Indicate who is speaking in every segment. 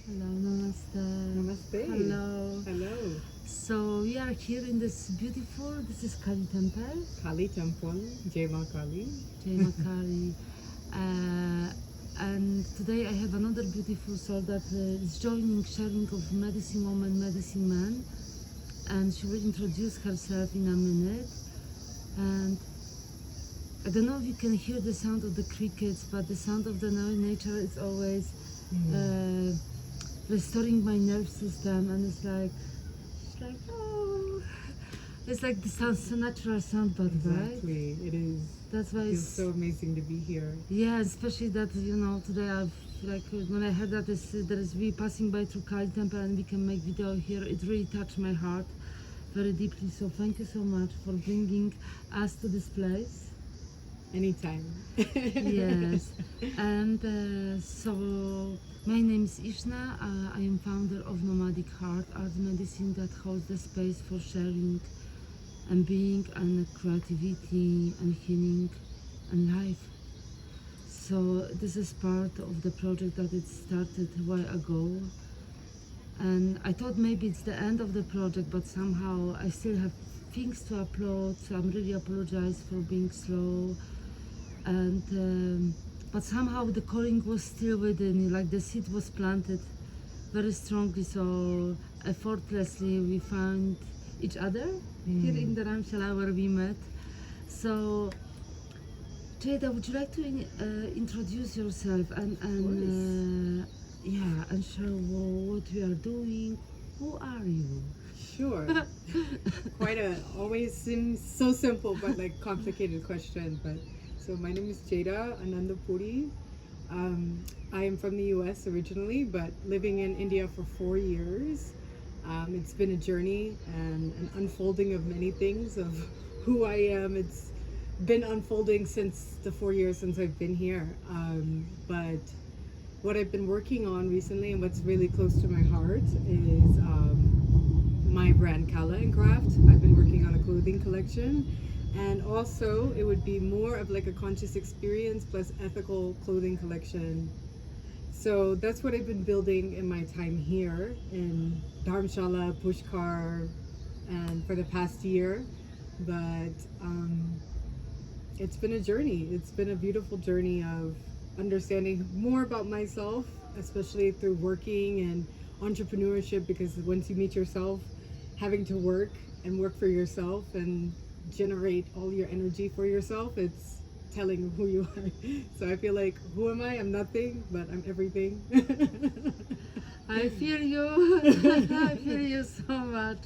Speaker 1: Hello, namaste.
Speaker 2: Namaste.
Speaker 1: Hello.
Speaker 2: Hello.
Speaker 1: So we are here in this is Kali Temple,
Speaker 2: Kali Temple, Jai Ma Kali.
Speaker 1: Jai Kali. And today I have another beautiful soul that is joining sharing of medicine woman, medicine man. And she will introduce herself in a minute. And I don't know if you can hear the sound of the crickets, but the sound of the nature is always restoring my nerve system, and it's like oh, it's like the sound, so natural sound, but
Speaker 2: Exactly,
Speaker 1: right?
Speaker 2: it is.
Speaker 1: That's why
Speaker 2: It's so amazing to be here.
Speaker 1: yeah, especially that today I've like when I heard that there is we passing by through Kali Temple and we can make video here. It really touched my heart very deeply. So thank you so much for bringing us to this place.
Speaker 2: Anytime.
Speaker 1: Yes, and so my name is Ishna. I am founder of Nomadic Heart Art Medicine that holds the space for sharing and being and creativity and healing and life. So this is part of the project that it started a while ago, and I thought maybe it's the end of the project, but somehow I still have things to upload, so I'm really apologize for being slow. And but somehow the calling was still within, like the seed was planted very strongly, so effortlessly we found each other here in the Dharamshala where we met. So Jada, would you like to introduce yourself and yeah, and share what we are doing? Who are you?
Speaker 2: Sure. Always seems so simple but like complicated question. But so my name is Jada Anandāpuri. I am from the US originally, but living in India for 4 years. It's been a journey and an unfolding of many things of who I am. It's been unfolding since the 4 years since I've been here. But what I've been working on recently and what's really close to my heart is my brand Kaula Craft. I've been working on a clothing collection, and also it would be more of like a conscious experience plus ethical clothing collection. So that's what I've been building in my time here in Dharamshala, Pushkar, and for the past year. But it's been a journey. It's been a beautiful journey of understanding more about myself, especially through working and entrepreneurship, because once you meet yourself, having to work and work for yourself and generate all your energy for yourself, it's telling who you are. So I feel like, who am I? I'm nothing, but I'm everything.
Speaker 1: I feel you. I feel you so much.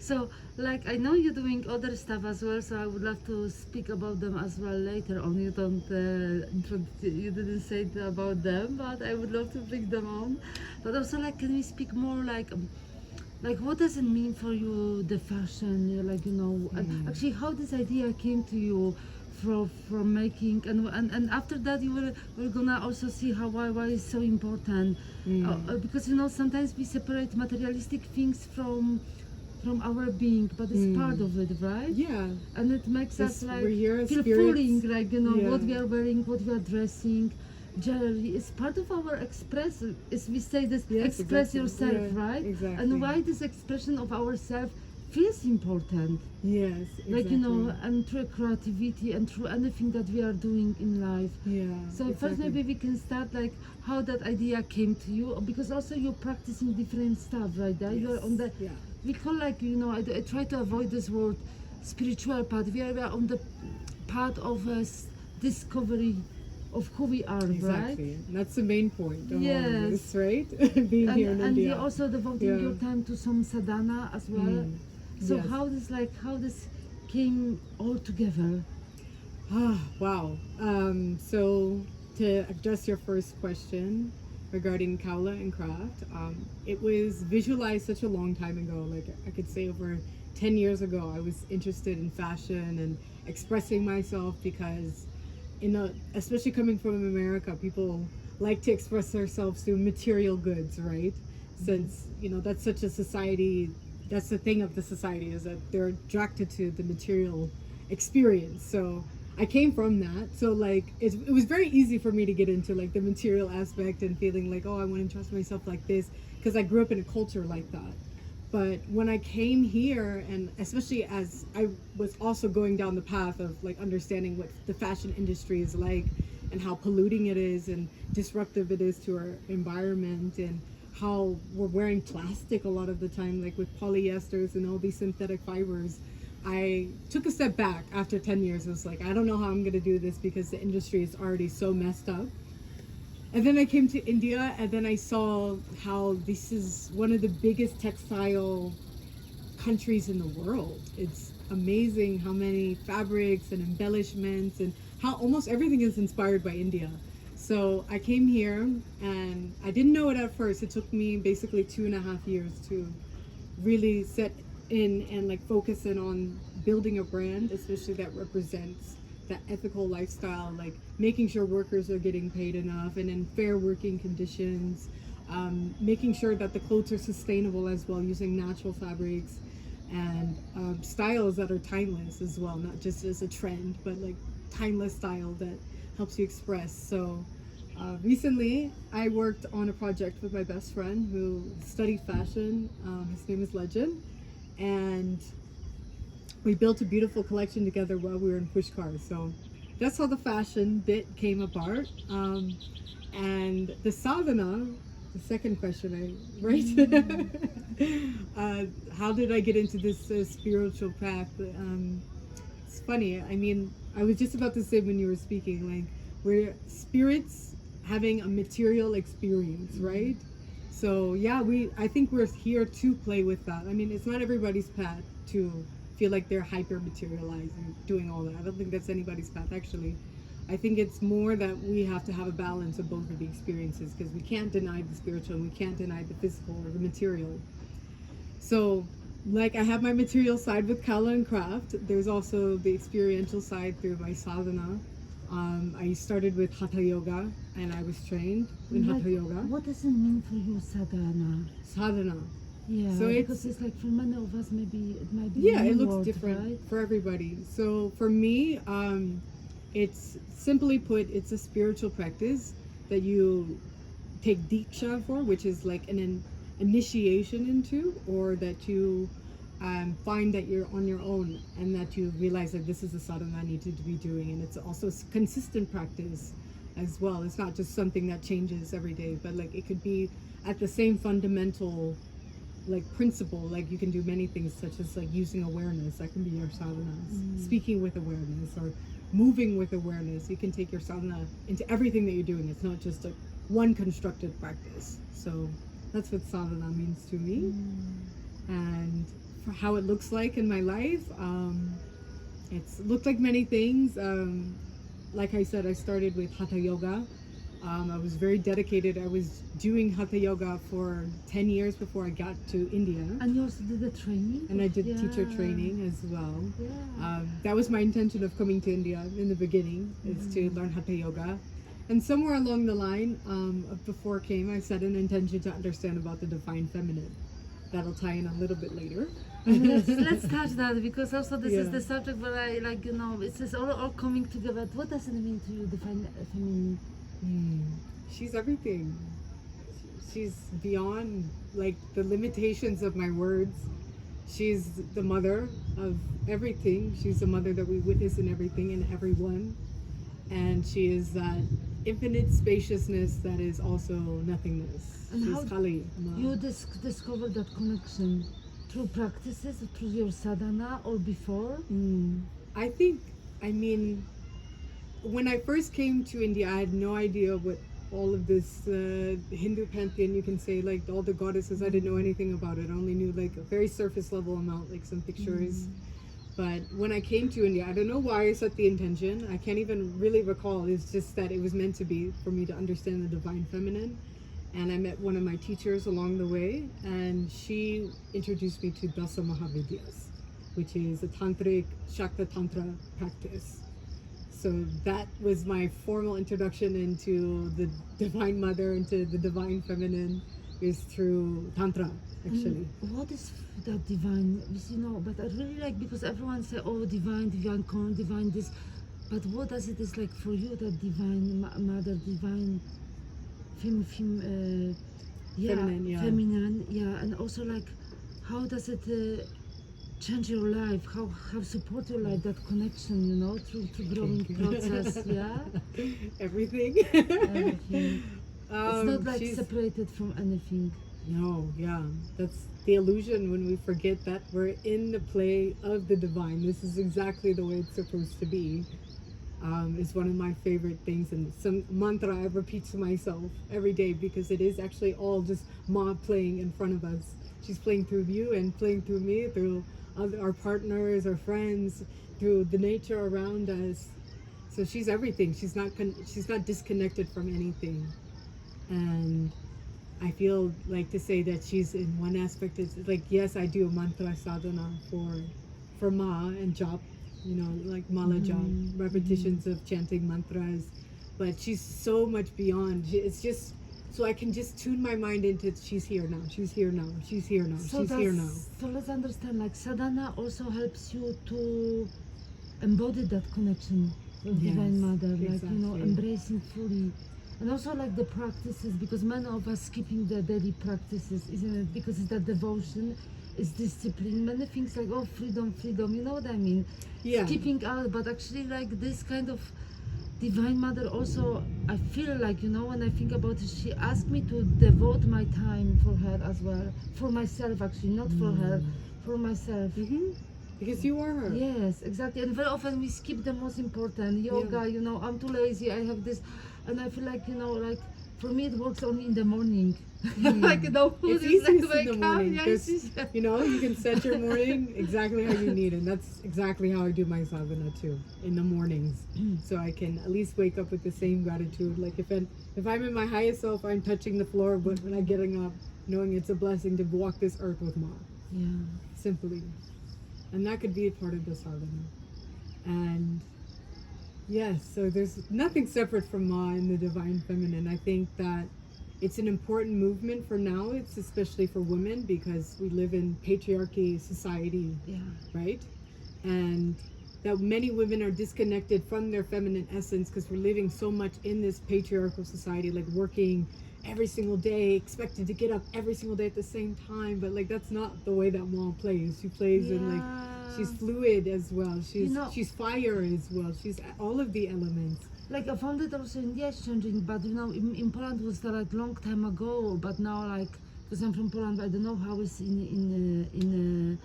Speaker 1: So, like, I know you're doing other stuff as well, so I would love to speak about them as well later on. You don't, you didn't say about them, but I would love to bring them on. But also, like, can we speak more, like what does it mean for you, the fashion? Like, and actually, how this idea came to you from making, and after that, we're gonna also see why it's so important, because sometimes we separate materialistic things from our being, but it's part of it, right?
Speaker 2: Yeah.
Speaker 1: And it makes us like
Speaker 2: we're
Speaker 1: feel
Speaker 2: here
Speaker 1: fulfilling, like
Speaker 2: Yeah.
Speaker 1: what we are wearing, what we are dressing. Jewelry is part of our express, as we say this,
Speaker 2: Yes,
Speaker 1: express
Speaker 2: exactly.
Speaker 1: yourself,
Speaker 2: Yeah,
Speaker 1: right?
Speaker 2: exactly.
Speaker 1: And why this expression of ourself feels important.
Speaker 2: Yes, exactly.
Speaker 1: Like and through creativity and through anything that we are doing in life.
Speaker 2: Yeah.
Speaker 1: So
Speaker 2: exactly.
Speaker 1: first maybe we can start like how that idea came to you, because also you're practicing different stuff, right? There you're on the
Speaker 2: Yeah.
Speaker 1: we call like I try to avoid this word spiritual path. We are on the path of discovery of who we are, right?
Speaker 2: Exactly. That's the main point of all
Speaker 1: Yes.
Speaker 2: of this, right? Being here in
Speaker 1: And
Speaker 2: India.
Speaker 1: you're also devoting your time to some sadhana as well. So
Speaker 2: Yes.
Speaker 1: how this came all together?
Speaker 2: Wow. So to address your first question regarding Kaula and Craft, it was visualized such a long time ago. Like I could say over 10 years ago, I was interested in fashion and expressing myself because, especially coming from America, people like to express themselves through material goods, right? Since, that's such a society, that's the thing of the society, is that they're attracted to the material experience. So I came from that, so like it was very easy for me to get into like the material aspect and feeling like, oh, I want to trust myself like this, because I grew up in a culture like that. But when I came here, and especially as I was also going down the path of like understanding what the fashion industry is like and how polluting it is and disruptive it is to our environment, and how we're wearing plastic a lot of the time, like with polyesters and all these synthetic fibers, I took a step back after 10 years. I was like, I don't know how I'm going to do this because the industry is already so messed up. And then I came to India, and then I saw how this is one of the biggest textile countries in the world. It's amazing how many fabrics and embellishments, and how almost everything is inspired by India. So I came here, and I didn't know it at first. It took me basically 2.5 years to really set in and like focus in on building a brand, especially that represents that ethical lifestyle, like making sure workers are getting paid enough and in fair working conditions, making sure that the clothes are sustainable as well, using natural fabrics, and styles that are timeless as well, not just as a trend, but like timeless style that helps you express. So recently I worked on a project with my best friend who studied fashion. His name is Legend, and we built a beautiful collection together while we were in Pushkar. So that's how the fashion bit came apart. And the sadhana, the second question, right? How did I get into this spiritual path? It's funny. I mean, I was just about to say when you were speaking, like, we're spirits having a material experience, right? So yeah, I think we're here to play with that. I mean, it's not everybody's path to feel like they're hyper materialized and doing all that. I don't think that's anybody's path, actually. I think it's more that we have to have a balance of both of the experiences, because we can't deny the spiritual and we can't deny the physical or the material. So like, I have my material side with Kaula Craft. There's also the experiential side through my sadhana. I started with Hatha Yoga, and I was trained in Hatha Yoga.
Speaker 1: What does it mean for you, sadhana?
Speaker 2: Sadhana.
Speaker 1: Yeah,
Speaker 2: So
Speaker 1: because it's like for many of us, maybe it might be
Speaker 2: Yeah,
Speaker 1: new
Speaker 2: it looks
Speaker 1: word,
Speaker 2: different
Speaker 1: right?
Speaker 2: for everybody. So for me, it's simply put, it's a spiritual practice that you take diksha for, which is like an initiation into, or that you find that you're on your own, and that you realize that this is a sadhana I need to be doing. And it's also consistent practice as well. It's not just something that changes every day, but like it could be at the same fundamental like principle. Like, you can do many things, such as like using awareness. That can be your sadhanas. Speaking with awareness, or moving with awareness. You can take your sadhana into everything that you're doing. It's not just like one constructed practice. So that's what sadhana means to me. And for how it looks like in my life, it's looked like many things. Like I said, I started with Hatha Yoga. I was very dedicated. I was doing Hatha Yoga for 10 years before I got to India.
Speaker 1: And you also did the training?
Speaker 2: And I did teacher training as well.
Speaker 1: Yeah.
Speaker 2: That was my intention of coming to India in the beginning, is to learn Hatha Yoga. And somewhere along the line, before I came, I set an intention to understand about the divine feminine. That'll tie in a little bit later.
Speaker 1: let's touch that, because also this is
Speaker 2: Yeah.
Speaker 1: the subject where I like, it's all coming together. What does it mean to you, divine feminine?
Speaker 2: She's everything. She's beyond like the limitations of my words. She's the mother of everything. She's the mother that we witness in everything and everyone. And she is that infinite spaciousness that is also nothingness.
Speaker 1: And
Speaker 2: She's
Speaker 1: how
Speaker 2: Kali.
Speaker 1: you discovered that connection? Through practices, through your sadhana, or before?
Speaker 2: I think, I mean, when I first came to India, I had no idea what all of this Hindu pantheon, you can say, like all the goddesses. I didn't know anything about it. I only knew like a very surface level amount, like some pictures. But when I came to India, I don't know why I set the intention. I can't even really recall. It's just that it was meant to be for me to understand the divine feminine. And I met one of my teachers along the way, and she introduced me to Dasa Mahavidyas, which is a tantric Shakta Tantra practice. So that was my formal introduction into the Divine Mother, into the Divine Feminine, is through Tantra, actually.
Speaker 1: What is that divine? But I really like, because everyone say, oh, divine, divine, divine this. But what does it is like for you, that divine mother, divine
Speaker 2: Feminine, yeah.
Speaker 1: feminine, yeah, and also like how does it change your life? How support your life, that connection, you know, through growing
Speaker 2: Thank you.
Speaker 1: process, yeah,
Speaker 2: Everything.
Speaker 1: everything. It's not like
Speaker 2: she's
Speaker 1: separated from anything.
Speaker 2: no, yeah. That's the illusion when we forget that we're in the play of the divine. This is exactly the way it's supposed to be. Is one of my favorite things, and some mantra I repeat to myself every day, because it is actually all just Ma playing in front of us. She's playing through you and playing through me, through our partners, our friends, through the nature around us. So she's everything. She's not disconnected from anything, and I feel like to say that she's in one aspect is like, yes, I do a mantra sadhana for Ma and jap, you know, like mala jap, repetitions of chanting mantras, but she's so much beyond. It's just so I can just tune my mind into she's here now, she's here now, she's here now, she's here now.
Speaker 1: So let's understand, like sadhana also helps you to embody that connection with
Speaker 2: Yes,
Speaker 1: divine mother, like, you know,
Speaker 2: exactly.
Speaker 1: embracing fully. And also like the practices, because many of us skipping the daily practices, isn't it? Because it's that devotion, it's discipline, many things like, oh, freedom, you know what I mean?
Speaker 2: Yeah.
Speaker 1: Skipping out, but actually like this kind of divine mother also, I feel like, you know, when I think about it, she asked me to devote my time for her as well, for myself actually, not for her, for myself.
Speaker 2: Because you are her.
Speaker 1: Yes, exactly. And very often we skip the most important yoga. You know, I'm too lazy. I have this, and I feel like, you know, like for me it works only in the morning. Like, you know,
Speaker 2: It's
Speaker 1: just like
Speaker 2: easiest in
Speaker 1: wake
Speaker 2: the
Speaker 1: up,
Speaker 2: morning.
Speaker 1: yeah,
Speaker 2: There's-
Speaker 1: it's easy.
Speaker 2: you know, you can set your morning exactly how you need, and that's exactly how I do my sadhana too, in the mornings. So I can at least wake up with the same gratitude. Like if I'm in my highest self, I'm touching the floor, but when I'm getting up, knowing it's a blessing to walk this earth with Ma,
Speaker 1: Yeah.
Speaker 2: simply. And that could be a part of the sadhana. And yes, so there's nothing separate from Ma and the divine feminine. I think that it's an important movement for now. It's especially for women because we live in patriarchy society,
Speaker 1: Yeah.
Speaker 2: right? And that many women are disconnected from their feminine essence because we're living so much in this patriarchal society, like working every single day, expected to get up every single day at the same time. But like that's not the way that Ma plays. She plays in like she's fluid as well. She's fire as well. She's all of the elements.
Speaker 1: Like I found it also in India changing, but you know, in Poland was that like long time ago. But now, like, because I'm from Poland, I don't know how it's in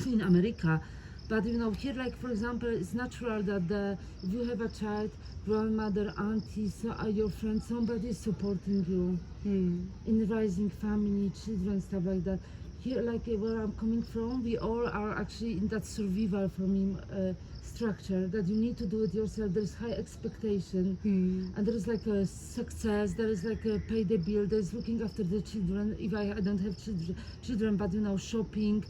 Speaker 1: in America. But you know, here, like for example, it's natural that if you have a child, grandmother, auntie, your friend, somebody is supporting you in raising family, children, stuff like that. Here, like where I'm coming from, we all are actually in that survival for me structure that you need to do it yourself. There's high expectation, and there is like a success. There is like a pay the bill. There's looking after the children. If I don't have children, but you know, shopping.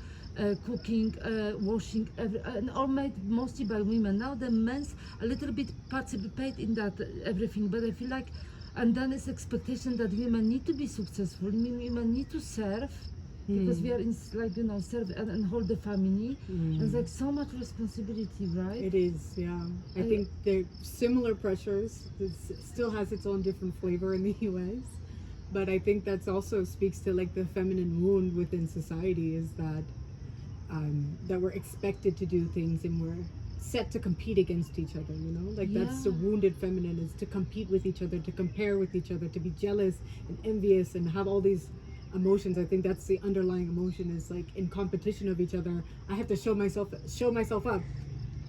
Speaker 1: Cooking, washing, and all made mostly by women. Now the men's a little bit participate in that everything, but I feel like, and then it's expectation that women need to be successful. Women need to serve because we are in like, you know, serve and hold the family. It's like so much responsibility, right?
Speaker 2: It is, yeah. I think they're similar pressures. It still has its own different flavor in the U.S. But I think that's also speaks to like the feminine wound within society is that we're expected to do things and we're set to compete against each other, you know, like that's the wounded feminine, is to compete with each other, to compare with each other, to be jealous and envious and have all these emotions. I think that's the underlying emotion, is like in competition of each other. I have to show myself up,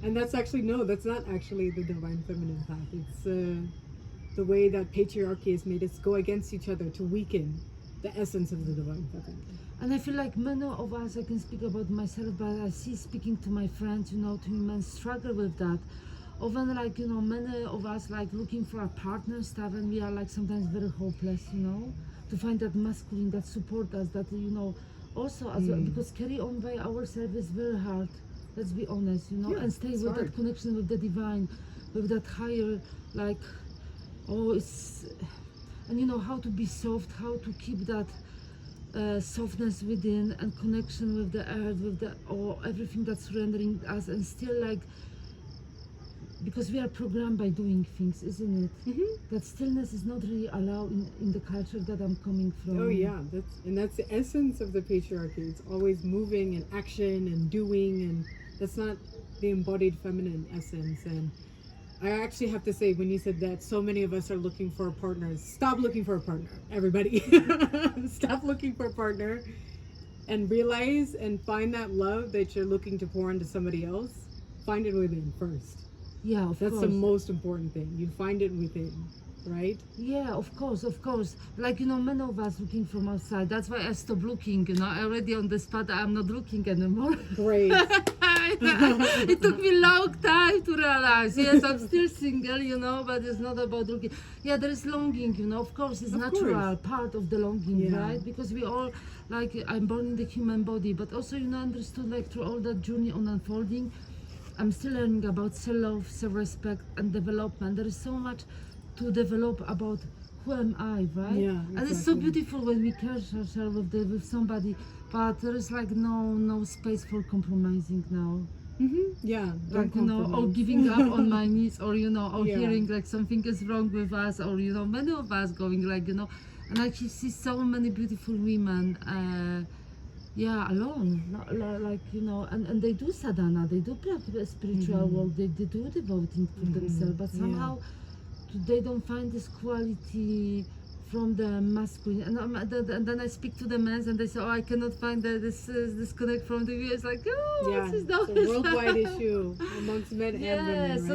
Speaker 2: and that's actually that's not actually the divine feminine path. It's the way that patriarchy has made us go against each other to weaken the essence of the divine feminine.
Speaker 1: And I feel like many of us, I can speak about myself, but I see speaking to my friends, you know, to women struggle with that. Often, like, you know, many of us like looking for a partner stuff, and we are like sometimes very hopeless, you know, to find that masculine that support us, that, you know, also as well, because carry on by ourselves is very hard. Let's be honest, you know, and stay with
Speaker 2: hard.
Speaker 1: that connection with the divine, with that higher, like, it's, and you know, how to be soft, how to keep that softness within and connection with the earth, with the everything that's surrendering us, and still like because we are programmed by doing things, isn't it?
Speaker 2: Hmm.
Speaker 1: That stillness is not really allowed in the culture that I'm coming from.
Speaker 2: Oh yeah, that's the essence of the patriarchy. It's always moving and action and doing, and that's not the embodied feminine essence. And I actually have to say, when you said that so many of us are looking for partners, stop looking for a partner, everybody. Stop looking for a partner and realize and find that love that you're looking to pour into somebody else. Find it within first.
Speaker 1: Yeah, of
Speaker 2: That's
Speaker 1: course.
Speaker 2: the most important thing. You find it within, right?
Speaker 1: Yeah, of course, of course. Like, many of us looking from outside. That's why I stopped looking, I already on the spot, I'm not looking anymore.
Speaker 2: Great.
Speaker 1: It took me long time to realize, yes, I'm still single, but it's not about looking. Yeah, there is longing, of course, it's
Speaker 2: Of
Speaker 1: natural,
Speaker 2: course.
Speaker 1: part of the longing,
Speaker 2: Yeah.
Speaker 1: right? Because we all, like, I'm born in the human body, but also, understood, like, through all that journey on unfolding, I'm still learning about self-love, self-respect, and development. There is so much to develop about who am I, right?
Speaker 2: Yeah,
Speaker 1: And it's so
Speaker 2: exactly.
Speaker 1: beautiful when we care ourselves with somebody, but there is like no space for compromising now.
Speaker 2: Yeah.
Speaker 1: Like,
Speaker 2: Don't
Speaker 1: or
Speaker 2: compromise.
Speaker 1: giving up on my needs, or or
Speaker 2: Yeah.
Speaker 1: hearing like something is wrong with us, or many of us going like, and I can see so many beautiful women. Yeah, alone, like, and they do sadhana, they do practice spiritual work, they do devoting to themselves, but
Speaker 2: Yeah.
Speaker 1: somehow they don't find this quality from the masculine. And then I speak to the men, and they say, "Oh, I cannot find this disconnect from the view." It's like, oh,
Speaker 2: Yeah.
Speaker 1: this is
Speaker 2: It's a worldwide issue amongst men and women, right?
Speaker 1: So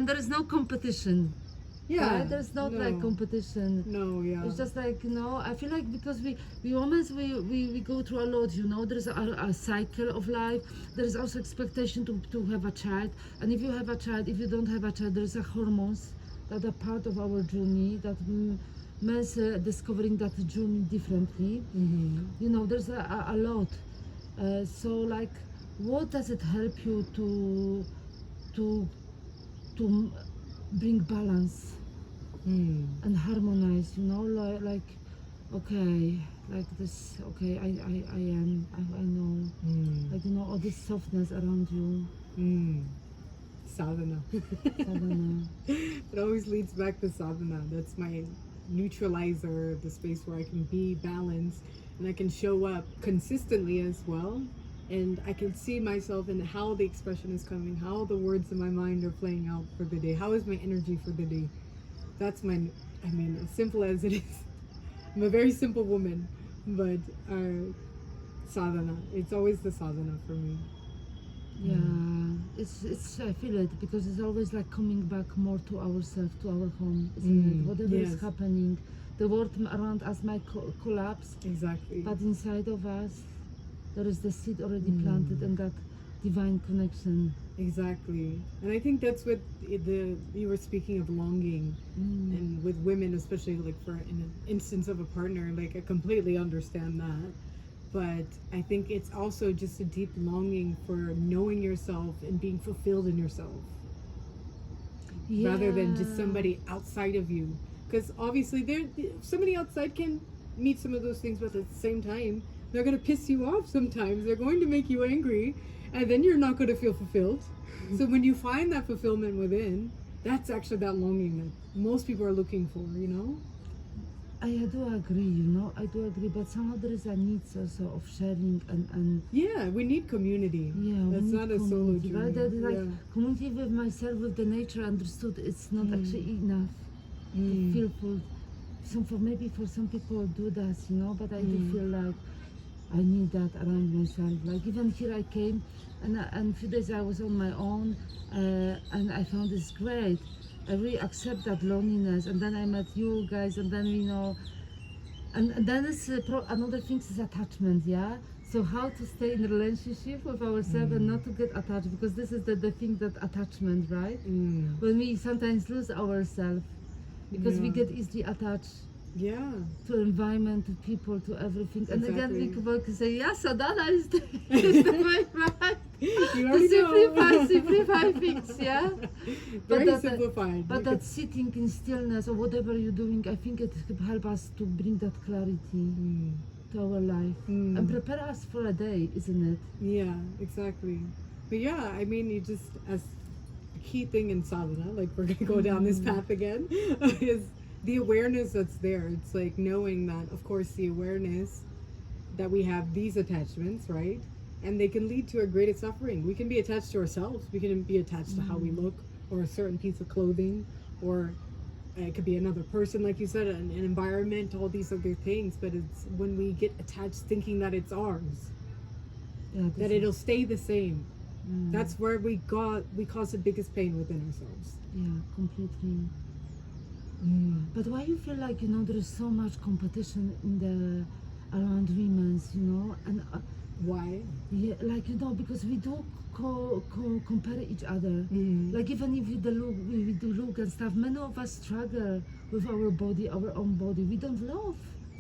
Speaker 1: there is no competition.
Speaker 2: Yeah.
Speaker 1: Right? There's not like competition.
Speaker 2: No, yeah.
Speaker 1: It's just like, I feel like because we women, we go through a lot, there's a cycle of life. There is also expectation to have a child. And if you have a child, if you don't have a child, there's a hormones that are part of our journey, that men's discovering that journey differently. There's a lot. So like, what does it help you to bring balance and harmonize, like, okay, like this, okay, I know, like, all this softness around you.
Speaker 2: Sadhana.
Speaker 1: Sadhana.
Speaker 2: It always leads back to sadhana. That's my neutralizer, the space where I can be balanced and I can show up consistently as well. And I can see myself in how the expression is coming, how the words in my mind are playing out for the day. How is my energy for the day? That's as simple as it is. I'm a very simple woman, but sadhana, it's always the sadhana for me.
Speaker 1: Yeah, it's I feel it, because it's always like coming back more to ourselves, to our home, isn't it? Whatever is
Speaker 2: Yes.
Speaker 1: happening, the world around us might collapse,
Speaker 2: Exactly.
Speaker 1: but inside of us, there is the seed already planted, and that divine connection.
Speaker 2: Exactly. And I think that's what you were speaking of longing, and with women, especially like for an instance of a partner, like I completely understand that. But I think it's also just a deep longing for knowing yourself and being fulfilled in yourself, rather than just somebody outside of you. Because obviously somebody outside can meet some of those things, but at the same time, they're going to piss you off sometimes. They're going to make you angry, and then you're not going to feel fulfilled. So when you find that fulfillment within, that's actually that longing that most people are looking for,
Speaker 1: I do agree, but somehow there is a need also of sharing and
Speaker 2: Yeah, we need community.
Speaker 1: yeah, we
Speaker 2: That's
Speaker 1: need
Speaker 2: not a solo
Speaker 1: community,
Speaker 2: journey.
Speaker 1: right? That is like
Speaker 2: Yeah.
Speaker 1: community with myself, with the nature, understood. It's not actually enough to feel full. For some people do that, but I do feel like I need that around myself. Like even here I came, and a few days I was on my own, and I found this great. I really accept that loneliness, and then I met you guys, and then and then it's another thing is attachment, yeah. So how to stay in a relationship with ourselves and not to get attached, because this is the thing, that attachment, right? When we sometimes lose ourselves because we
Speaker 2: Yeah.
Speaker 1: get easily attached
Speaker 2: Yeah.
Speaker 1: to environment, to people, to everything. And again, we
Speaker 2: Exactly.
Speaker 1: can say, yeah, Sadhana is is the way, right?
Speaker 2: You
Speaker 1: To
Speaker 2: already
Speaker 1: simplify things, yeah?
Speaker 2: Very
Speaker 1: that-
Speaker 2: simplified.
Speaker 1: But
Speaker 2: You
Speaker 1: that sitting in stillness or whatever you're doing, I think it could help us to bring that clarity to our life and prepare us for a day, isn't it?
Speaker 2: Yeah, exactly. But yeah, you just, as key thing in sadhana, like we're gonna go down this path again, is the awareness that's there. It's like knowing that, of course, the awareness that we have these attachments, right? And they can lead to a greater suffering. We can be attached to ourselves. We can be attached to how we look, or a certain piece of clothing, or it could be another person, like you said, an environment, all these other things. But it's when we get attached thinking that it's ours, that it'll stay the same. That's where we cause the biggest pain within ourselves.
Speaker 1: Yeah, completely. But why you feel like, there is so much competition around women's, and
Speaker 2: Why?
Speaker 1: yeah, like, because we do compare each other. Like, even if we do look and stuff, many of us struggle with our body, our own body. We don't love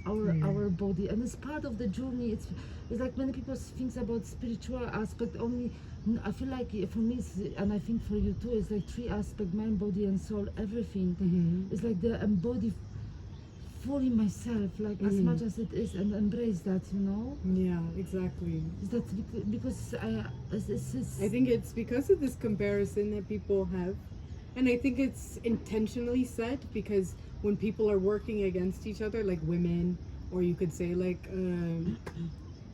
Speaker 1: our body, and it's part of the journey. It's like many people think about spiritual aspect only. I feel like for me, and I think for you too, it's like three aspects: mind, body, and soul. Everything. It's like the embody fully myself, like as much as it is, and embrace that.
Speaker 2: Yeah, exactly.
Speaker 1: Is that because
Speaker 2: I think it's because of this comparison that people have, and I think it's intentionally set because when people are working against each other, like women, or you could say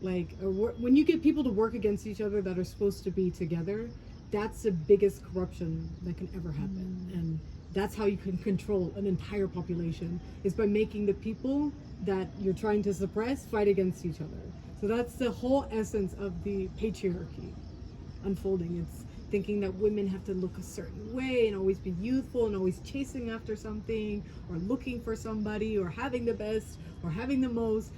Speaker 2: when you get people to work against each other that are supposed to be together, that's the biggest corruption that can ever happen. And that's how you can control an entire population, is by making the people that you're trying to suppress fight against each other. So that's the whole essence of the patriarchy unfolding. It's thinking that women have to look a certain way and always be youthful and always chasing after something, or looking for somebody, or having the best, or having the most.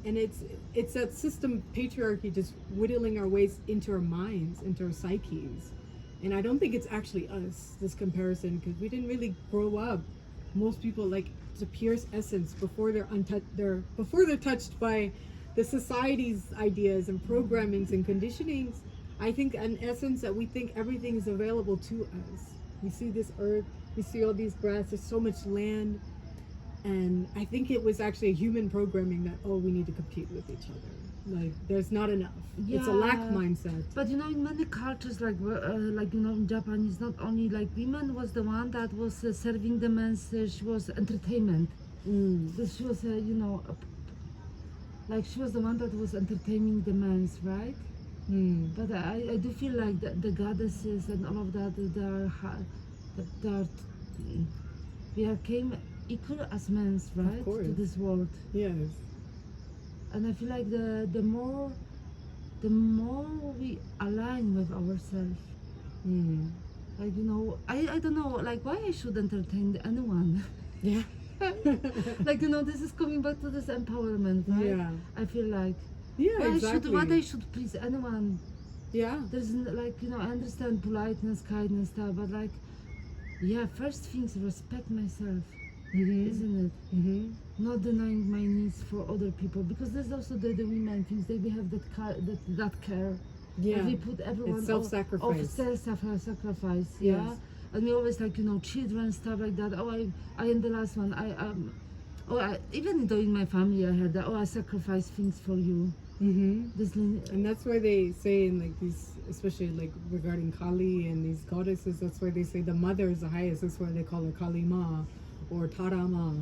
Speaker 2: And it's that system, patriarchy, just whittling our ways into our minds, into our psyches. And I don't think it's actually us, this comparison, because we didn't really grow up. Most people, like, the purest essence before they're touched by the society's ideas and programmings and conditionings. I think an essence that we think everything is available to us. We see this earth, we see all these grass, there's so much land. And I think it was actually a human programming that, we need to compete with each other. Like, there's not enough.
Speaker 1: Yeah,
Speaker 2: it's a lack mindset.
Speaker 1: But in many cultures, like in Japan, it's not only like women was the one that was serving the men. She was entertainment. She was, like she was the one that was entertaining the men, right? But I do feel like the goddesses and all of that, we came equal as men, right?
Speaker 2: Of course.
Speaker 1: To this world.
Speaker 2: Yes.
Speaker 1: And I feel like the more we align with ourselves, like, I don't know, like, why I should entertain anyone.
Speaker 2: Yeah.
Speaker 1: Like, this is coming back to this empowerment, right?
Speaker 2: Yeah.
Speaker 1: I feel like,
Speaker 2: exactly.
Speaker 1: why I should please anyone.
Speaker 2: Yeah.
Speaker 1: There's like, I understand politeness, kindness, stuff, but like, first things, respect myself, isn't it? Not denying my needs for other people, because there's also the women things, they have that care.
Speaker 2: Yeah.
Speaker 1: And we put everyone
Speaker 2: It's self-sacrifice.
Speaker 1: Self-sacrifice,
Speaker 2: Yes.
Speaker 1: And we always like, children, stuff like that. I am the last one. Even though in my family I heard that, I sacrifice things for you.
Speaker 2: And that's why they say in like these, especially like regarding Kali and these goddesses, that's why they say the mother is the highest. That's why they call her Kali Ma or Tara Ma.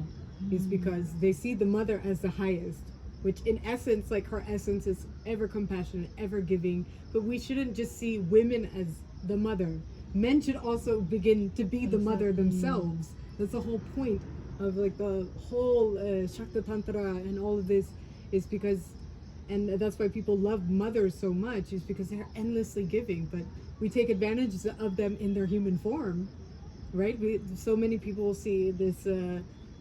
Speaker 2: Is because they see the mother as the highest, which in essence, like her essence is ever compassionate, ever giving. But we shouldn't just see women as the mother. Men should also begin to be the mother themselves. That's the whole point of like the whole Shakta Tantra and all of this, is because, and that's why people love mothers so much, is because they're endlessly giving. But we take advantage of them in their human form, right? So many people see this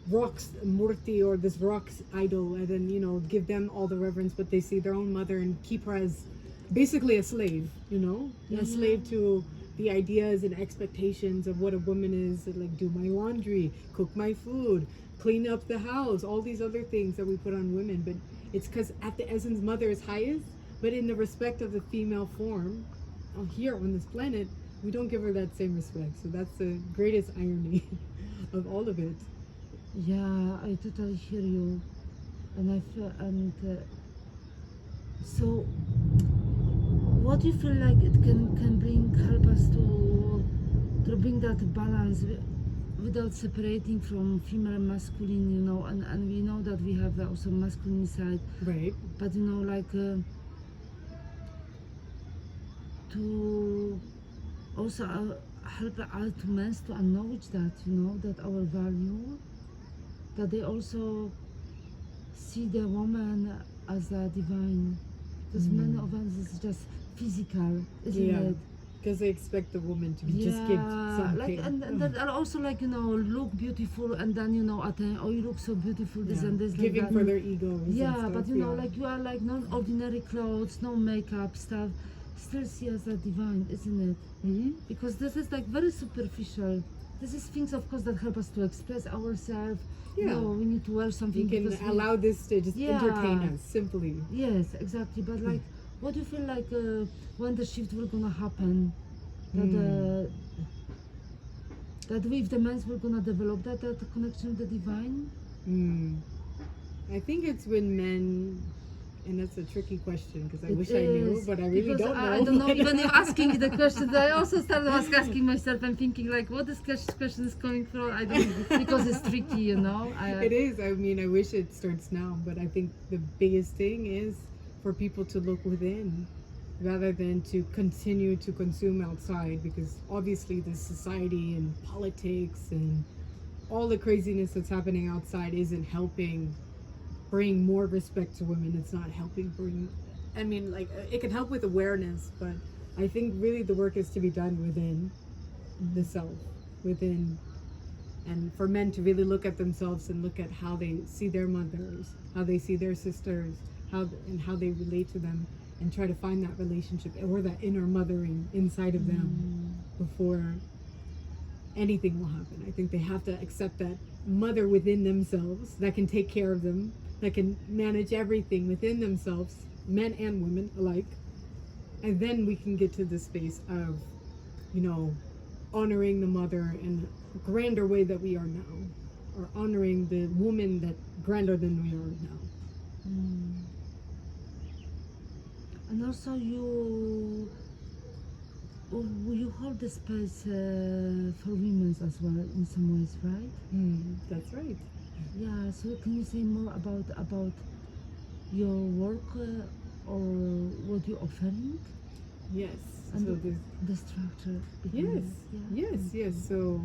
Speaker 2: rocks murti, or this rocks idol, and then give them all the reverence, but they see their own mother and keep her as basically a slave, a slave to the ideas and expectations of what a woman is, like do my laundry, cook my food, clean up the house, all these other things that we put on women. But it's because at the essence, mother is highest, but in the respect of the female form here on this planet, we don't give her that same respect. So that's the greatest irony of all of it.
Speaker 1: Yeah, I totally hear you, and I feel, so what do you feel like it can help us to to bring that balance without separating from female and masculine, you know, and we know that we have also masculine side,
Speaker 2: Right.
Speaker 1: but you know, like to also help our to men to acknowledge that, you know, that our value, that they also see the woman as a divine, because many of us is just physical, isn't
Speaker 2: Yeah.
Speaker 1: it?
Speaker 2: Because they expect the woman to just give something.
Speaker 1: like and that are also like, you know, look beautiful, and then, you know, oh, you look so beautiful, this
Speaker 2: Yeah.
Speaker 1: and this,
Speaker 2: Giving
Speaker 1: like
Speaker 2: for
Speaker 1: that.
Speaker 2: their egos. and
Speaker 1: Yeah,
Speaker 2: stuff,
Speaker 1: but you know,
Speaker 2: yeah.
Speaker 1: like you are like non-ordinary clothes, no makeup stuff, still see as a divine, isn't it?
Speaker 2: Mhm.
Speaker 1: Because this is like very superficial. This is things, of course, that help us to express ourselves. You
Speaker 2: Yeah.
Speaker 1: know, we need to wear something.
Speaker 2: You can
Speaker 1: because we-
Speaker 2: allow this to just
Speaker 1: Yeah.
Speaker 2: entertain us simply.
Speaker 1: Yes, exactly. But like, what do you feel like when the shift will gonna happen? That that we, if the men's will gonna develop that connection with the divine.
Speaker 2: Mm. I think it's when men, and that's a tricky question because I
Speaker 1: It
Speaker 2: wish I knew,
Speaker 1: is,
Speaker 2: but I really
Speaker 1: because
Speaker 2: don't know.
Speaker 1: I don't know. Even you asking the questions, I also started asking myself and thinking like, what this question is coming from? I don't, because it's tricky, you know.
Speaker 2: It is. I mean, I wish it starts now, but I think the biggest thing is for people to look within rather than to continue to consume outside, because obviously the society and politics and all the craziness that's happening outside isn't helping bring more respect to women. It's not helping bring, I mean, like, it can help with awareness, but I think really the work is to be done within the self, within, and for men to really look at themselves and look at how they see their mothers, how they see their sisters, how they relate to them, and try to find that relationship or that inner mothering inside of them before anything will happen. I think they have to accept that mother within themselves that can take care of them, that can manage everything within themselves, men and women alike. And then we can get to the space of, you know, honoring the mother in a grander way that we are now, or honoring the woman that grander than we are now.
Speaker 1: And also you hold the space for women as well in some ways, right?
Speaker 2: That's right.
Speaker 1: Yeah. So can you say more about your work or what you're offering?
Speaker 2: Yes.
Speaker 1: And
Speaker 2: So this,
Speaker 1: the structure.
Speaker 2: yes,
Speaker 1: behind it,
Speaker 2: yes. So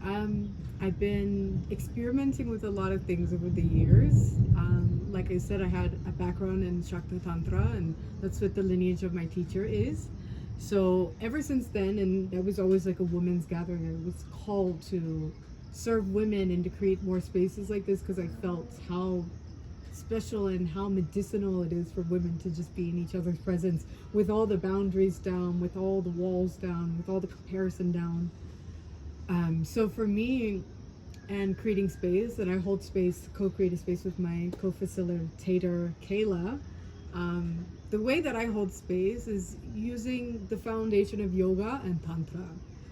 Speaker 2: I've been experimenting with a lot of things over the years. Like I said, I had a background in Shakta Tantra, and that's what the lineage of my teacher is. So ever since then, and that was always like a women's gathering, I was called to serve women and to create more spaces like this, because I felt how special and how medicinal it is for women to just be in each other's presence, with all the boundaries down, with all the walls down, with all the comparison down. So for me, and creating space, and I hold space, co-create a space with my co-facilitator Kaula. The way that I hold space is using the foundation of yoga and Tantra.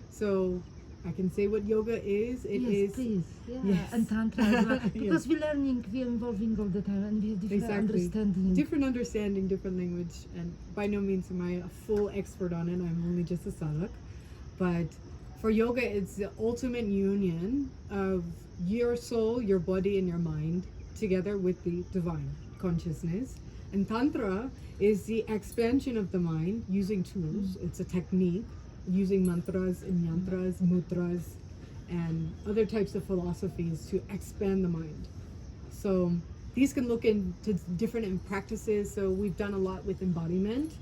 Speaker 2: So I can say what yoga is. It
Speaker 1: yes,
Speaker 2: is
Speaker 1: please. Yeah.
Speaker 2: Yes.
Speaker 1: And Tantra as well.
Speaker 2: Yes.
Speaker 1: Because we're learning, we're evolving all the time, and we have different understanding.
Speaker 2: Different understanding, different language, and by no means am I a full expert on it. I'm only just a sadhaka. But for yoga, it's the ultimate union of your soul, your body, and your mind together with the divine consciousness. And Tantra is the expansion of the mind using tools. It's a technique using mantras and yantras, mudras, and other types of philosophies to expand the mind. So these can look into different practices. So we've done a lot with embodiment.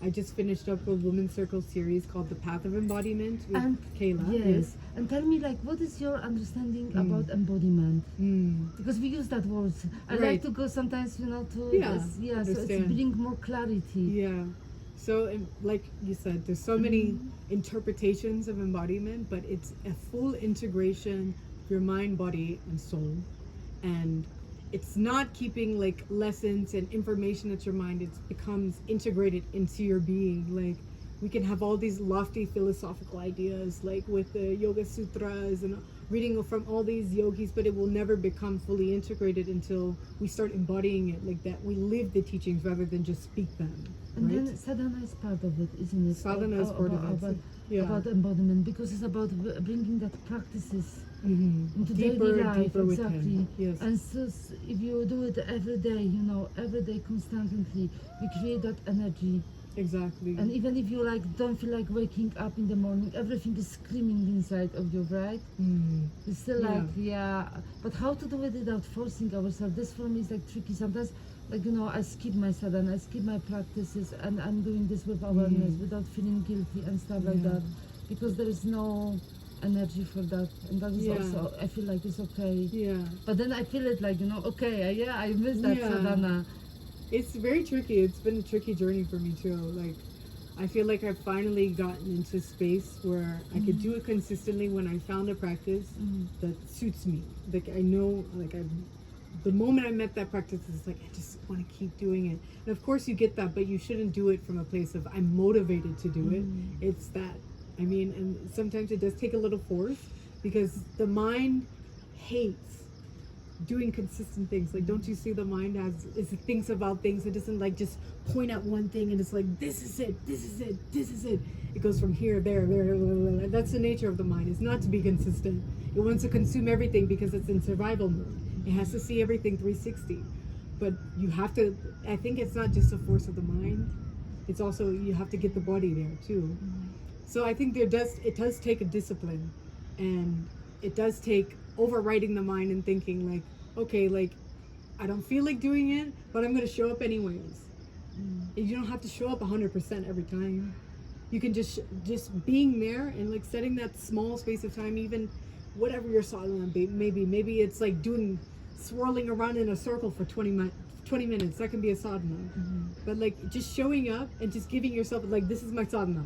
Speaker 2: I just finished up a Women's Circle series called The Path of Embodiment with
Speaker 1: And
Speaker 2: Kaula.
Speaker 1: yes. And tell me, like, what is your understanding about embodiment?
Speaker 2: Mm.
Speaker 1: Because we use that word. I
Speaker 2: Right.
Speaker 1: like to go sometimes, you know, to
Speaker 2: Yeah,
Speaker 1: this, so it's
Speaker 2: understand.
Speaker 1: bring more clarity.
Speaker 2: Yeah. So, like you said, there's so many interpretations of embodiment, but it's a full integration of your mind, body, and soul. And it's not keeping like lessons and information at your mind. It becomes integrated into your being. Like, we can have all these lofty philosophical ideas, like with the Yoga Sutras and reading from all these yogis, but it will never become fully integrated until we start embodying it like that. We live the teachings rather than just speak them.
Speaker 1: And
Speaker 2: right?
Speaker 1: then sadhana is part of it, isn't it?
Speaker 2: Sadhana is part of it.
Speaker 1: About,
Speaker 2: Yeah.
Speaker 1: about embodiment, because it's about bringing that practices into
Speaker 2: Deeper,
Speaker 1: daily life.
Speaker 2: deeper
Speaker 1: Exactly.
Speaker 2: within. Yes.
Speaker 1: And so if you do it every day, every day constantly, you create that energy.
Speaker 2: Exactly.
Speaker 1: And even if you don't feel like waking up in the morning, everything is screaming inside of you, right? It's still but how to do it without forcing ourselves? This for me is tricky. Sometimes I skip my sadhana, I skip my practices, and I'm doing this with awareness without feeling guilty and stuff like that, because there is no energy for that, and that is also, I feel like it's okay.
Speaker 2: Yeah.
Speaker 1: But then I feel it okay, I miss that sadhana.
Speaker 2: It's very tricky. It's been a tricky journey for me too. I feel like I've finally gotten into space where I could do it consistently when I found a practice that suits me. I know, the moment I met that practice, it's I just want to keep doing it. And of course you get that, but you shouldn't do it from a place of I'm motivated to do it. It's that, and sometimes it does take a little force, because the mind hates doing consistent things. Don't you see the mind it thinks about things? It doesn't just point at one thing and it's this is it, this is it, this is it. It goes from here, there. That's the nature of the mind. It's not to be consistent. It wants to consume everything because it's in survival mode. It has to see everything 360. But you have to, I think it's not just a force of the mind. It's also, you have to get the body there too. So I think it does take a discipline, and it does take overriding the mind and thinking okay, I don't feel like doing it, but I'm going to show up anyways. And you don't have to show up 100% every time. You can just being there and setting that small space of time, even whatever your sadhana maybe it's doing swirling around in a circle for 20 minutes. That can be a sadhana. But just showing up and just giving yourself this is my sadhana,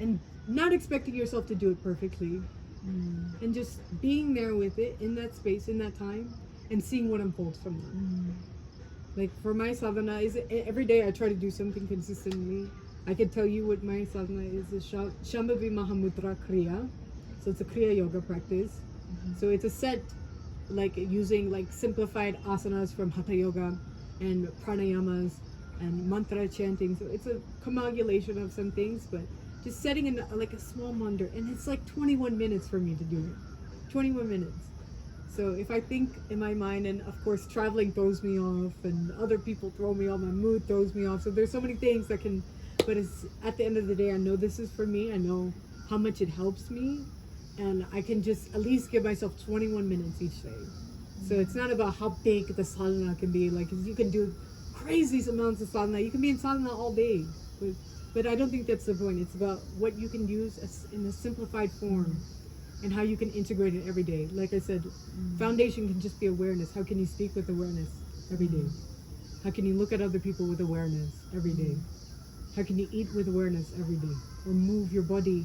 Speaker 2: and not expecting yourself to do it perfectly. And just being there with it in that space, in that time, and seeing what unfolds from that. For my sadhana, every day I try to do something consistently. I can tell you what my sadhana is Shambhavi Mahamudra Kriya. So it's a Kriya yoga practice. So it's a set, using simplified asanas from Hatha yoga and pranayamas and mantra chanting. So it's a coagulation of some things, but just setting in a small mantra, and it's 21 minutes for me to do it. 21 minutes. So if I think in my mind, and of course traveling throws me off, and other people throw me off, my mood throws me off. So there's so many things that can, but it's at the end of the day, I know this is for me. I know how much it helps me, and I can just at least give myself 21 minutes each day. So it's not about how big the sadhana can be. You can do crazy amounts of sadhana. You can be in sadhana all day. But I don't think that's the point. It's about what you can use in a simplified form, and how you can integrate it every day. Like I said, foundation can just be awareness. How can you speak with awareness every day? How can you look at other people with awareness every day? How can you eat with awareness every day? Or move your body?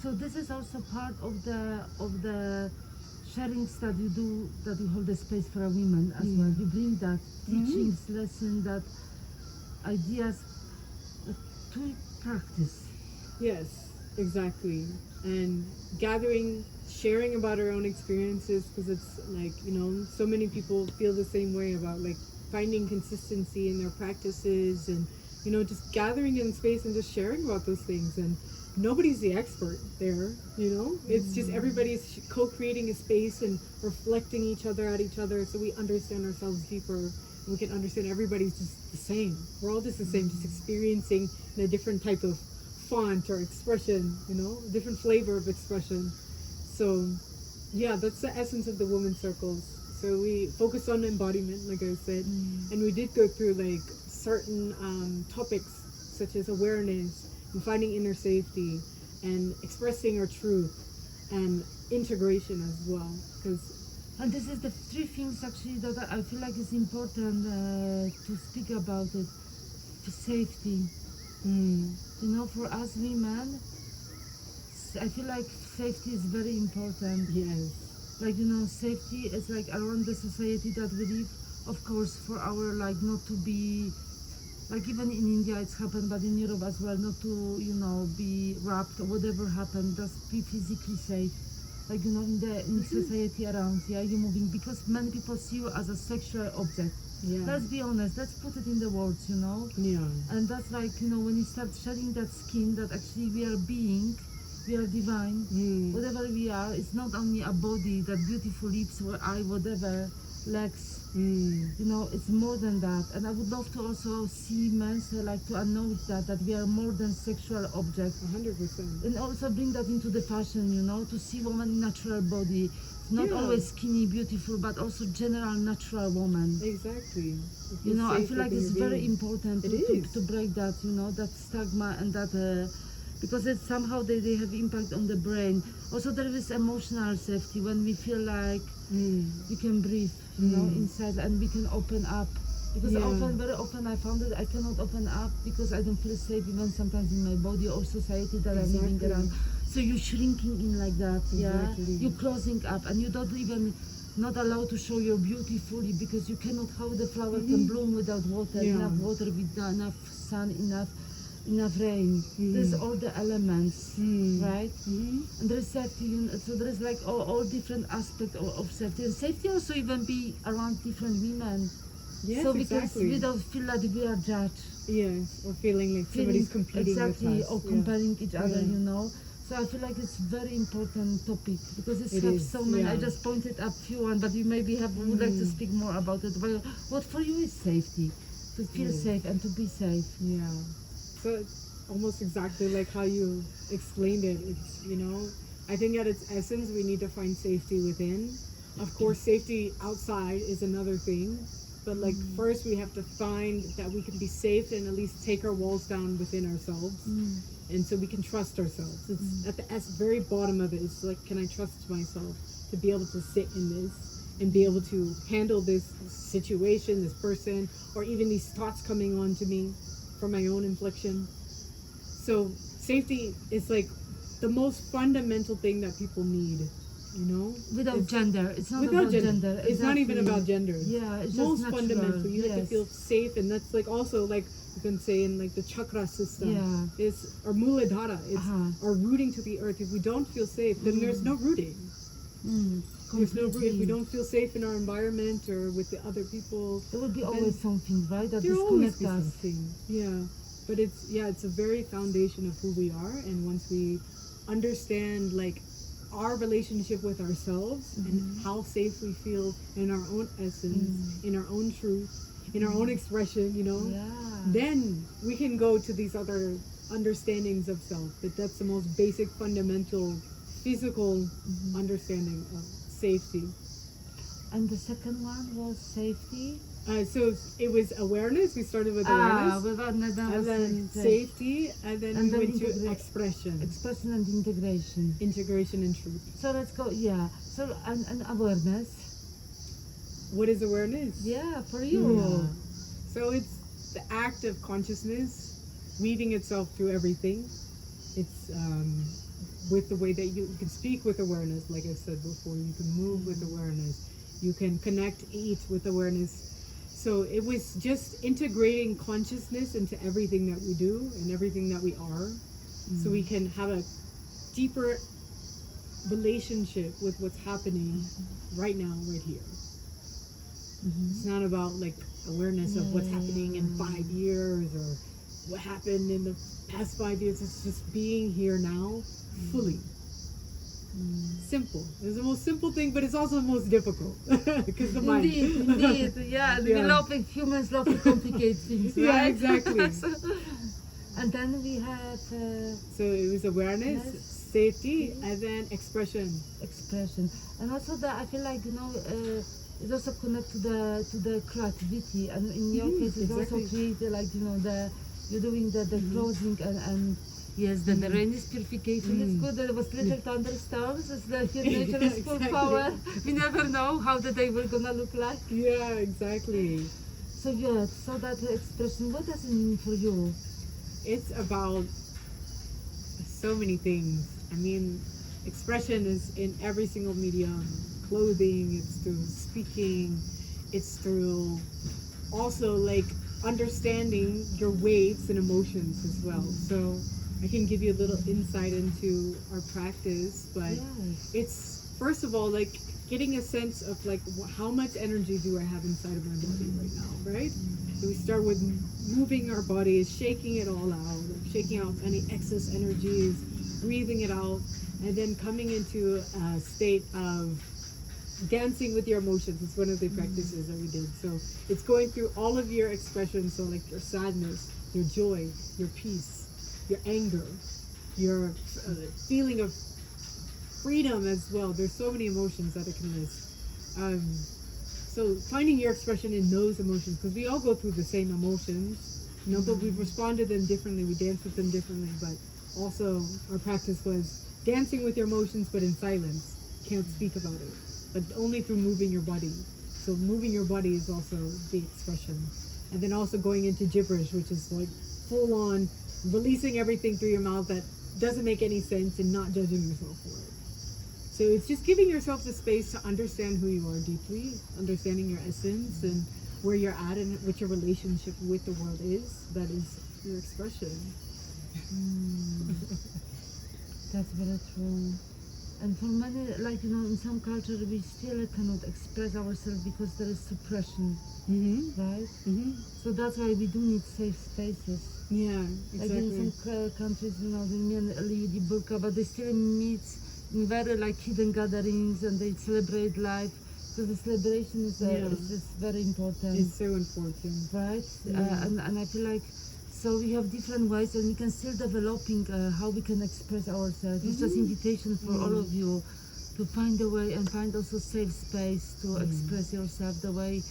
Speaker 1: So this is also part of the sharings that you do, that you hold the space for a woman as well. You bring that teachings, lesson, that ideas to practice.
Speaker 2: Yes, exactly. And gathering, sharing about our own experiences, because it's so many people feel the same way about finding consistency in their practices, and just gathering in space and just sharing about those things. And nobody's the expert there, it's just everybody's co-creating a space and reflecting each other at each other, so we understand ourselves deeper. We can understand everybody's just the same. We're all just the same, just experiencing in a different type of font or expression, different flavor of expression. So yeah, that's the essence of the women's circles. So we focus on embodiment, like I said, and we did go through certain topics such as awareness and finding inner safety and expressing our truth and integration as well.
Speaker 1: And this is the three things actually that I feel like is important to speak about it. Safety. For us women, I feel like safety is very important.
Speaker 2: Yes.
Speaker 1: Safety is around the society that we live. Of course, for our not to be even in India it's happened, but in Europe as well, not to be raped or whatever happened. Just be physically safe. like in society around, yeah, you're moving, because many people see you as a sexual object.
Speaker 2: Yeah.
Speaker 1: Let's be honest, let's put it in the words,
Speaker 2: Yeah.
Speaker 1: and that's like, when you start shedding that skin, that actually we are being, we are divine, whatever we are. It's not only a body, that beautiful lips or eye, whatever, legs, it's more than that. And I would love to also see men, so like to acknowledge that we are more than sexual objects.
Speaker 2: 100%.
Speaker 1: And also bring that into the fashion, to see woman natural body, not always skinny, beautiful, but also general natural woman.
Speaker 2: Exactly.
Speaker 1: I feel like it's very important to break that, that stigma, and that because it's somehow they have impact on the brain. Also there is emotional safety when we feel like we can breathe, inside, and we can open up. Because very often I found that I cannot open up because I don't feel safe, even sometimes in my body or society that I'm living around. So you're shrinking in like that, you're closing up, and you don't even not allowed to show your beauty fully, because you cannot, how the flower can bloom without water, enough water, with enough sun, enough rain. There's all the elements, right? And there's safety, so there's like all different aspects of safety. And safety also even be around different women.
Speaker 2: Yes,
Speaker 1: so because we don't feel like we are judged.
Speaker 2: Yes, or feeling like somebody's competing with us.
Speaker 1: Or comparing each other, So I feel like it's very important topic, because it's so many. I just pointed up few one, but you maybe would like to speak more about it. But what for you is safety? To feel safe and to be safe.
Speaker 2: Yeah. So it's almost exactly like how you explained it. It's, I think at its essence we need to find safety within. Of course, safety outside is another thing. But like first we have to find that we can be safe and at least take our walls down within ourselves. And so we can trust ourselves. It's at the very bottom of it. It's like, can I trust myself to be able to sit in this and be able to handle this situation, this person, or even these thoughts coming on to me for my own infliction. So safety is like the most fundamental thing that people need.
Speaker 1: Without gender, it's not
Speaker 2: without
Speaker 1: about gender.
Speaker 2: It's not even about gender.
Speaker 1: Yeah, it's
Speaker 2: most
Speaker 1: just
Speaker 2: fundamental. You have to feel safe, and that's like also like you can say in like the chakra system.
Speaker 1: Yeah.
Speaker 2: It's our muladhara. It's our rooting to the earth. If we don't feel safe, then there's no rooting. There's no rooting. If we don't feel safe in our environment or with the other people,
Speaker 1: there will be always something, right? That
Speaker 2: there will always
Speaker 1: disconnects
Speaker 2: be
Speaker 1: us.
Speaker 2: something. Yeah, but it's a very foundation of who we are, and once we understand like our relationship with ourselves and how safe we feel in our own essence, in our own truth, in our own expression, then we can go to these other understandings of self. That's the most basic, fundamental, physical understanding of safety.
Speaker 1: And the second one was safety.
Speaker 2: So it was awareness. We started with awareness, and then safety, and then we went to expression.
Speaker 1: Expression and integration.
Speaker 2: Integration and truth.
Speaker 1: So let's go. Yeah. So and awareness.
Speaker 2: What is awareness?
Speaker 1: Yeah, for you.
Speaker 2: Yeah. So it's the act of consciousness weaving itself through everything. It's with the way that you can speak with awareness, like I said before. You can move with awareness. You can connect, eat with awareness. So it was just integrating consciousness into everything that we do and everything that we are, so we can have a deeper relationship with what's happening right now, right here. It's not about like awareness of what's happening in 5 years or what happened in the past 5 years. It's just being here now, fully. Simple. It's the most simple thing, but it's also the most difficult because the mind.
Speaker 1: Indeed. Yeah. We love, humans love to complicate things, right?
Speaker 2: Yeah, exactly.
Speaker 1: And then we had.
Speaker 2: So it was awareness, safety, and then expression.
Speaker 1: Expression, and also that I feel like it also connect to the creativity, and in your case it's also created like you're doing the closing and. Yes, the rain is purification. It's good. There was little thunderstorms. It's the nature is full power. We never know how the day will gonna look like.
Speaker 2: Yeah, exactly.
Speaker 1: So so that expression, what does it mean for you?
Speaker 2: It's about so many things. I mean, expression is in every single medium. Clothing, it's through speaking, it's through also like understanding your waves and emotions as well. So I can give you a little insight into our practice, but
Speaker 1: Yes.
Speaker 2: it's first of all like getting a sense of like how much energy do I have inside of my body right now, right? So we start with moving our bodies, shaking it all out, like shaking out any excess energies, breathing it out, and then coming into a state of dancing with your emotions. It's one of the practices that we did. So it's going through all of your expressions, so like your sadness, your joy, your peace, your anger, your feeling of freedom as well. There's so many emotions that it can list. So finding your expression in those emotions, because we all go through the same emotions, but we respond to them differently. We dance with them differently. But also, our practice was dancing with your emotions, but in silence. Can't speak about it, but only through moving your body. So moving your body is also the expression, and then also going into gibberish, which is like full on releasing everything through your mouth that doesn't make any sense and not judging yourself for it. So it's just giving yourself the space to understand who you are deeply, understanding your essence and where you're at and what your relationship with the world is. That is your expression.
Speaker 1: That's very true. And for many, like, in some culture, we still cannot express ourselves because there is suppression, right? So that's why we do need safe spaces.
Speaker 2: Yeah,
Speaker 1: Like
Speaker 2: exactly.
Speaker 1: in some countries, the men lead burqa, but they still meet in very like hidden gatherings and they celebrate life. So the celebration is very important.
Speaker 2: It's so important.
Speaker 1: Right?
Speaker 2: Yeah.
Speaker 1: And I feel like so we have different ways and we can still developing how we can express ourselves. It's just invitation for all of you to find a way and find also safe space to express yourself the way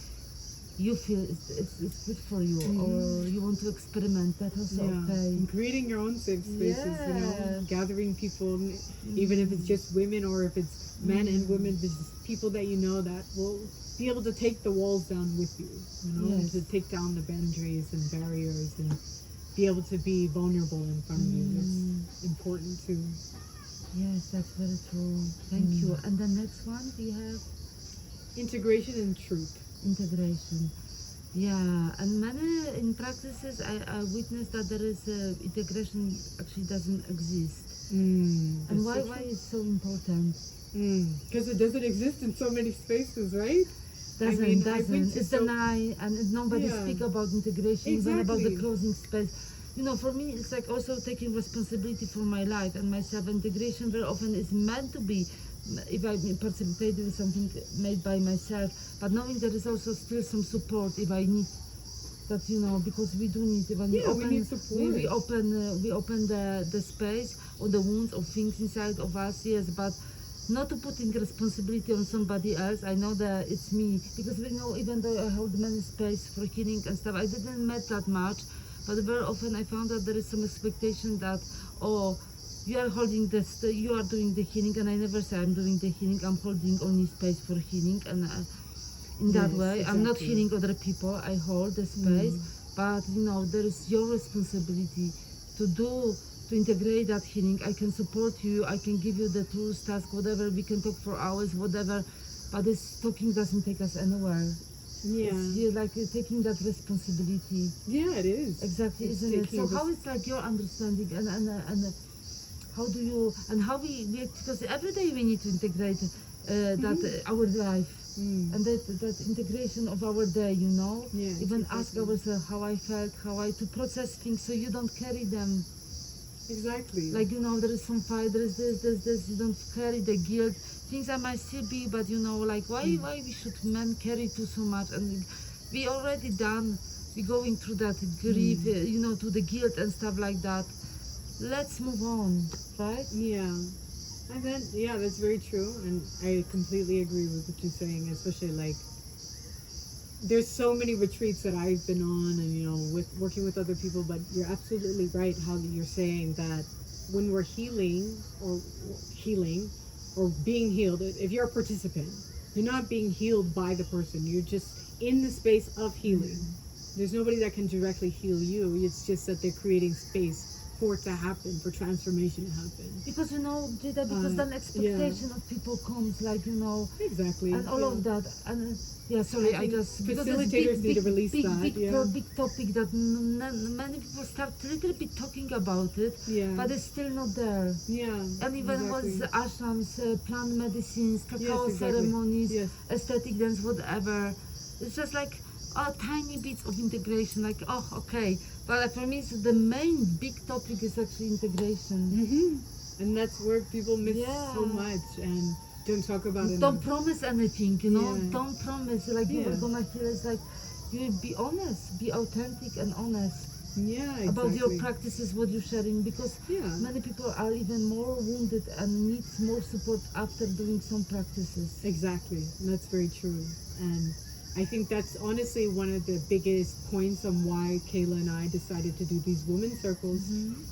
Speaker 1: you feel it's good for you or you want to experiment. That's also okay.
Speaker 2: And creating your own safe spaces, gathering people, even if it's just women or if it's men and women, there's just people that you know that will be able to take the walls down with you, to take down the boundaries and barriers and be able to be vulnerable in front of you. That's important too.
Speaker 1: Yes, that's very true. Thank you. And the next one we have
Speaker 2: integration and truth.
Speaker 1: Integration. Yeah, and many in practices I witnessed that there is integration actually doesn't exist. And why is so important?
Speaker 2: Because it doesn't exist in so many spaces, right?
Speaker 1: Doesn't. It's denied, and nobody speak about integration, even about the closing space. For me, it's like also taking responsibility for my life and myself. Integration very often is meant to be, if I participate in something made by myself, but knowing there is also still some support if I need that, because we do need, when
Speaker 2: we need support.
Speaker 1: We open the space or the wounds or things inside of us, yes, but not to putting responsibility on somebody else. I know that it's me, because we know, even though I hold many space for healing and stuff, I didn't met that much, but very often I found that there is some expectation that, you are holding this, you are doing the healing, and I never say I'm doing the healing. I'm holding only space for healing, and in that way, I'm not healing other people. I hold the space, but there is your responsibility to integrate that healing. I can support you. I can give you the tools, task, whatever. We can talk for hours, whatever. But this talking doesn't take us anywhere.
Speaker 2: Yeah.
Speaker 1: You're like taking that responsibility.
Speaker 2: Yeah, it is.
Speaker 1: Exactly, isn't it? So how is like your understanding and how do you, and how we because every day we need to integrate that our life and that integration of our day, even ask ourselves how I felt, to process things so you don't carry them.
Speaker 2: Exactly.
Speaker 1: Like, there is some fight, there is this, you don't carry the guilt. Things that might still be, but like why we should men carry too so much, and we already done, we going through that grief, to the guilt and stuff like that. Let's move on, right?
Speaker 2: Yeah. And then, that's very true. And I completely agree with what you're saying, especially like, there's so many retreats that I've been on and, with working with other people, but you're absolutely right how you're saying that when we're healing or being healed, if you're a participant, you're not being healed by the person. You're just in the space of healing. There's nobody that can directly heal you. It's just that they're creating space for it to happen, for transformation to happen.
Speaker 1: Because Jada, because then expectation of people comes, like
Speaker 2: Exactly.
Speaker 1: and all of that, and sorry, I just because it's
Speaker 2: facilitators need to release
Speaker 1: big,
Speaker 2: that.
Speaker 1: big topic that many people start a little bit talking about it, but it's still not there.
Speaker 2: Yeah.
Speaker 1: And even was ashrams, plant medicines, cacao
Speaker 2: Yes,
Speaker 1: ceremonies,
Speaker 2: Yes.
Speaker 1: aesthetic dance, whatever. It's just like tiny bits of integration. Like, oh, okay. But for me, the main big topic is actually integration.
Speaker 2: And that's where people miss so much and don't talk about it.
Speaker 1: Don't promise anything,
Speaker 2: Yeah.
Speaker 1: Don't promise. Like you're gonna feel it's like you be honest, be authentic and honest.
Speaker 2: Exactly.
Speaker 1: About your practices, what you're sharing, because many people are even more wounded and need more support after doing some practices.
Speaker 2: Exactly, and that's very true. And I think that's honestly one of the biggest points on why Kayla and I decided to do these women's circles,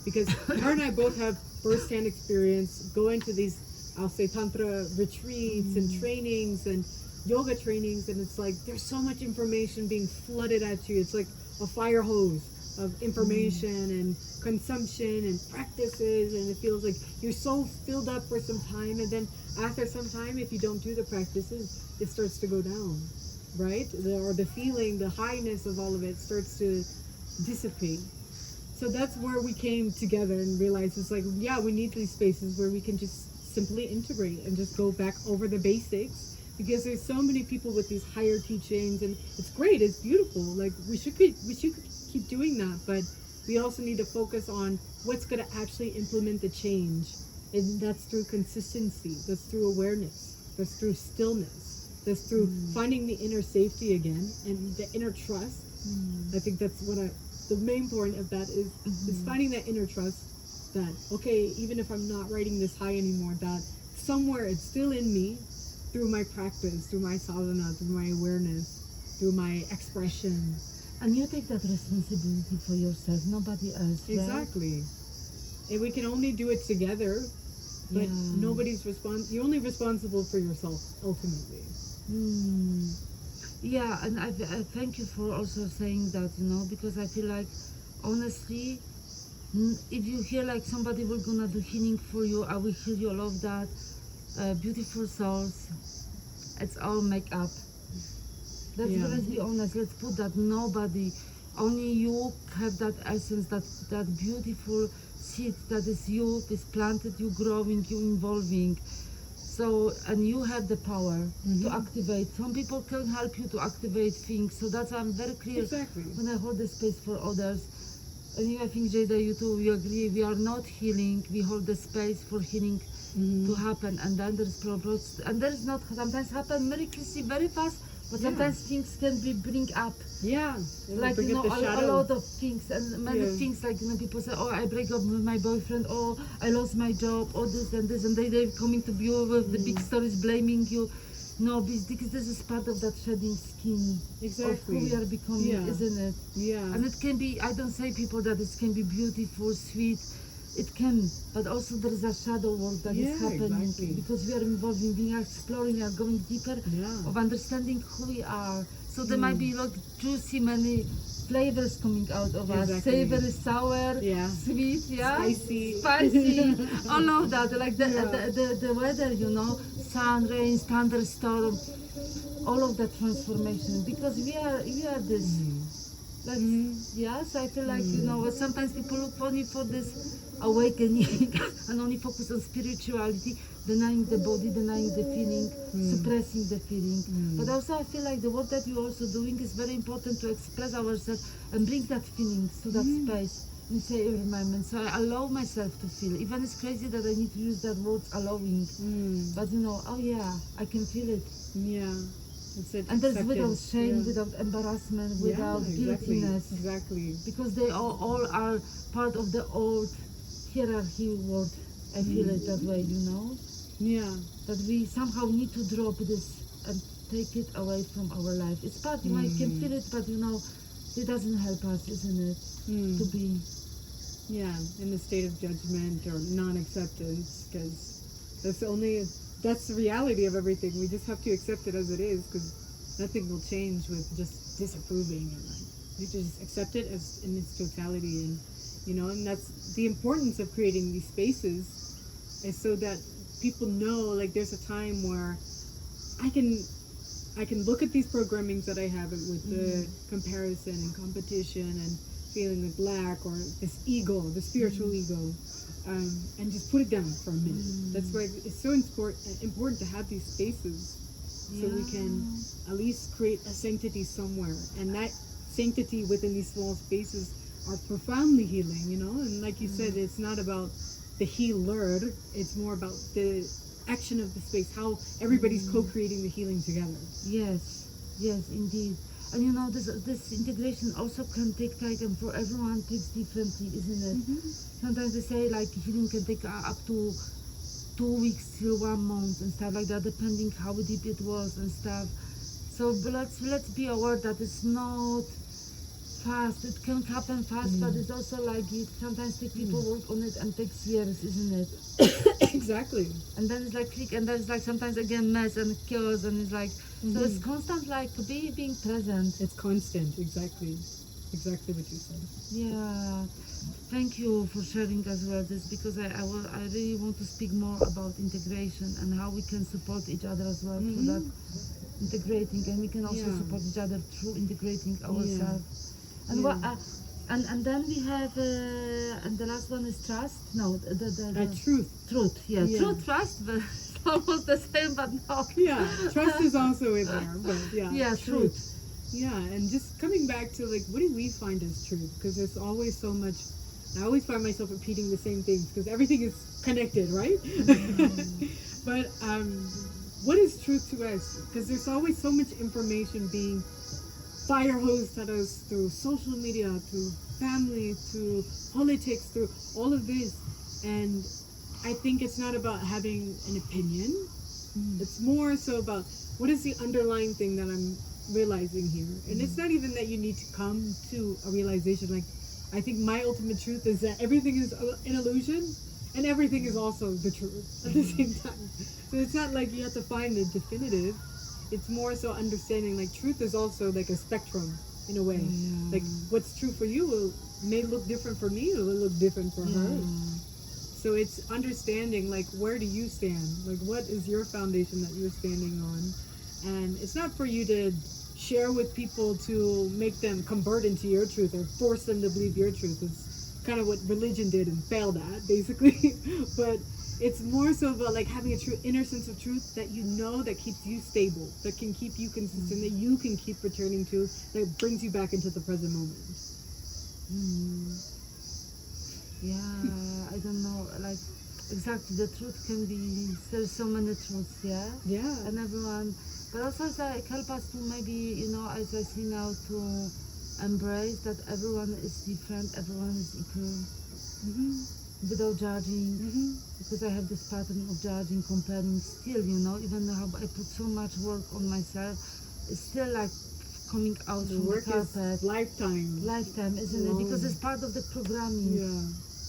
Speaker 2: because her and I both have first-hand experience going to these, I'll say, Tantra retreats and trainings and yoga trainings, and it's like there's so much information being flooded at you. It's like a fire hose of information and consumption and practices, and it feels like you're so filled up for some time, and then after some time, if you don't do the practices, it starts to go down, right? The feeling, the highness of all of it starts to dissipate. So that's where we came together and realized it's like, we need these spaces where we can just simply integrate and just go back over the basics, because there's so many people with these higher teachings, and it's great, it's beautiful, like we should keep doing that, but we also need to focus on what's going to actually implement the change, and that's through consistency, that's through awareness, that's through stillness, that's through finding the inner safety again and the inner trust. I think that's the main point of that is finding that inner trust that, okay, even if I'm not riding this high anymore, that somewhere it's still in me through my practice, through my sadhana, through my awareness, through my expression.
Speaker 1: And you take that responsibility for yourself, nobody else.
Speaker 2: Exactly. Right? And we can only do it together, but nobody's you're only responsible for yourself, ultimately.
Speaker 1: Yeah, and I thank you for also saying that, because I feel like, honestly, if you hear like somebody will gonna do healing for you, I will heal you, all of that, beautiful souls, it's all make up. Let's be honest, let's put that nobody, only you have that essence, that beautiful seed that is you, is planted, you growing, you evolving. So, and you have the power to activate. Some people can help you to activate things. So that's why I'm very clear when I hold the space for others. And I think, Jada, you too, we agree, we are not healing, we hold the space for healing to happen. And then there's progress, and there's not, sometimes happen miraculously very fast, but sometimes things can be bring up. Like, a lot of things, and many things, like, people say, oh, I break up with my boyfriend, oh, I lost my job, oh, this and this, and they're coming to you with the big stories blaming you. No, because this is part of that shedding skin of who we are becoming, isn't it? And it can be, I don't say people that it can be beautiful, sweet, it can, but also there is a shadow work that is happening because we are involving, we are exploring, we are going deeper of understanding who we are. So there might be like juicy, many flavors coming out of us, savory, sour, sweet, spicy, all of that, like the weather, sun, rain, thunderstorm, all of that transformation, because we are this. So I feel like, sometimes people look only for this awakening and only focus on spirituality, denying the body, denying the feeling, suppressing the feeling. But also I feel like the work that you're also doing is very important to express ourselves and bring that feeling to that space in safe environment. So I allow myself to feel, even it's crazy that I need to use that word allowing, but I can feel it. And there's without shame, without embarrassment, without guiltiness. Because they all are part of the old hierarchy world. I feel it that way, That we somehow need to drop this and take it away from our life. It's part, you can feel it, but it doesn't help us, isn't it? To be.
Speaker 2: In the state of judgment or non-acceptance, because that's the reality of everything. We just have to accept it as it is, because nothing will change with just disapproving. We just accept it as in its totality, and you know, and that's the importance of creating these spaces, is so that people know, like, there's a time where I can look at these programmings that I have with the comparison and competition and feeling like lack, or this ego, the spiritual ego, and just put it down for a minute. That's why it's so important to have these spaces, so we can at least create a sanctity somewhere, and that sanctity within these small spaces are profoundly healing, you know. And like you said, it's not about the healer, it's more about the action of the space, how everybody's co-creating the healing together.
Speaker 1: Yes, yes, indeed. And you know, this integration also can take time, and for everyone takes differently, isn't it? Sometimes they say like healing can take up to 2 weeks till 1 month and stuff like that, depending how deep it was and stuff. So but let's be aware that it's not fast. It can happen fast, but it's also like it sometimes take people work on it and takes years, isn't it?
Speaker 2: Exactly.
Speaker 1: And then it's like click, and then it's like sometimes again mess and chaos, and it's like so it's constant, like being present.
Speaker 2: It's constant. Exactly what you said.
Speaker 1: Yeah, thank you for sharing as well this, because I really want to speak more about integration and how we can support each other as well through that integrating, and we can also support each other through integrating ourselves. And what and then we have and the last one is trust. No, the truth. Yeah, truth, trust, but it's almost the same, but no.
Speaker 2: Yeah, trust is also in there, but
Speaker 1: yeah, truth.
Speaker 2: Yeah, and just coming back to like, what do we find as truth? Because there's always so much. I always find myself repeating the same things because everything is connected, right? But what is truth to us? Because there's always so much information being fire hosed at us through social media, through family, through politics, through all of this. And I think it's not about having an opinion. It's more so about what is the underlying thing that I'm realizing here. And it's not even that you need to come to a realization. Like, I think my ultimate truth is that everything is an illusion and everything is also the truth at the same time. So it's not like you have to find the definitive. It's more so understanding, like, truth is also like a spectrum in a way. Like, what's true for you may look different for me, or will look different for her. So it's understanding, like, where do you stand? Like, what is your foundation that you're standing on? And it's not for you to share with people to make them convert into your truth or force them to believe your truth. It's kind of what religion did and failed at, basically. But it's more so about like having a true inner sense of truth that you know, that keeps you stable, that can keep you consistent, that you can keep returning to, that brings you back into the present moment.
Speaker 1: Yeah, I don't know, like, exactly, the truth can be, there's so many truths,
Speaker 2: Yeah.
Speaker 1: and everyone, but also it's like help us to maybe, you know, as I see now, to embrace that everyone is different, everyone is equal, without judging, because I have this pattern of judging, comparing still, you know, even though I put so much work on myself, it's still like coming out
Speaker 2: The
Speaker 1: from
Speaker 2: work
Speaker 1: the carpet.
Speaker 2: is lifetime,
Speaker 1: isn't it? Because it's part of the programming.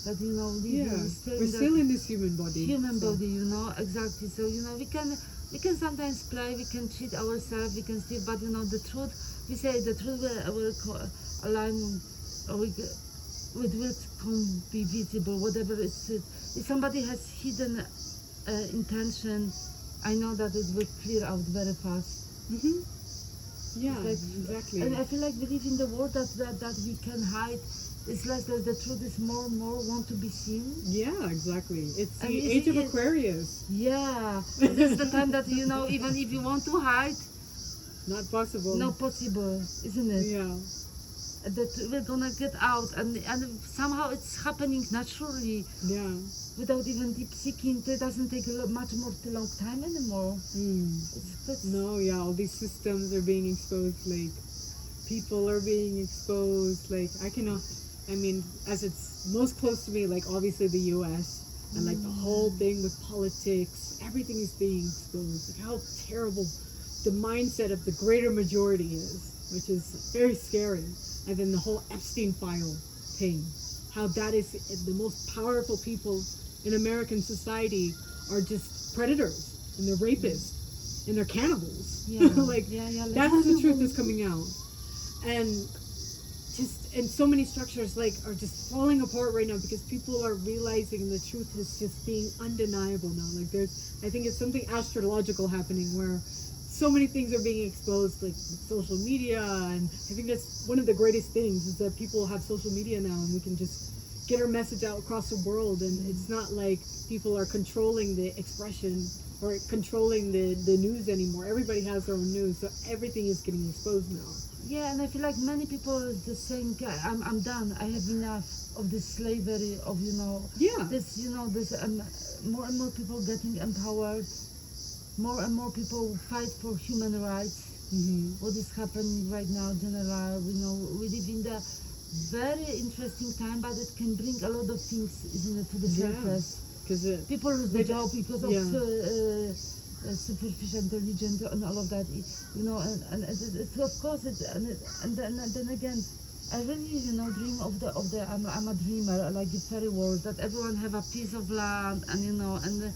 Speaker 1: That, you know,
Speaker 2: we're still in this human body.
Speaker 1: Body, you know, exactly. So, you know, we can sometimes play, we can cheat ourselves, we can steal, but, you know, the truth, we say the truth will align, or will be visible, whatever it is. If somebody has hidden intention, I know that it will clear out very fast.
Speaker 2: Yeah,
Speaker 1: like,
Speaker 2: exactly.
Speaker 1: And I feel like we live in the world that we can hide. It's less that the truth is more and more want to be seen.
Speaker 2: Yeah, exactly. It's the age of Aquarius.
Speaker 1: Yeah, this is the time that, you know, even if you want to hide,
Speaker 2: not possible.
Speaker 1: not possible, isn't it?
Speaker 2: Yeah.
Speaker 1: That we're gonna get out, and somehow it's happening naturally.
Speaker 2: Yeah.
Speaker 1: Without even deep seeking, it doesn't take much more long time anymore.
Speaker 2: No, yeah, all these systems are being exposed, like, people are being exposed, like, I mean, as it's most close to me, like, obviously the US, and like the whole thing with politics, everything is being exposed, like how terrible the mindset of the greater majority is, which is very scary. And then the whole Epstein file thing, how that is the most powerful people in American society are just predators, and they're rapists, and they're cannibals. Like, that's the truth that's coming out. And just, and so many structures like are just falling apart right now because people are realizing the truth is just being undeniable now. Like there's, I think it's something astrological happening where so many things are being exposed, like with social media, and I think that's one of the greatest things is that people have social media now, and we can just get our message out across the world, and it's not like people are controlling the expression or controlling the news anymore. Everybody has their own news, so everything is getting exposed now.
Speaker 1: Yeah, and I feel like many people is the same. I'm done. I have enough of this slavery of
Speaker 2: Yeah.
Speaker 1: this this more and more people getting empowered. More and more people fight for human rights.
Speaker 2: Mm-hmm.
Speaker 1: What is happening right now, general? We live in the very interesting time, but it can bring a lot of things, isn't it, to the surface.
Speaker 2: Because
Speaker 1: People lose their job because of
Speaker 2: yeah.
Speaker 1: superficial intelligence and all of that. And it's of course and then again, I really dream of the I'm a dreamer, like the fairy world, that everyone have a piece of land and and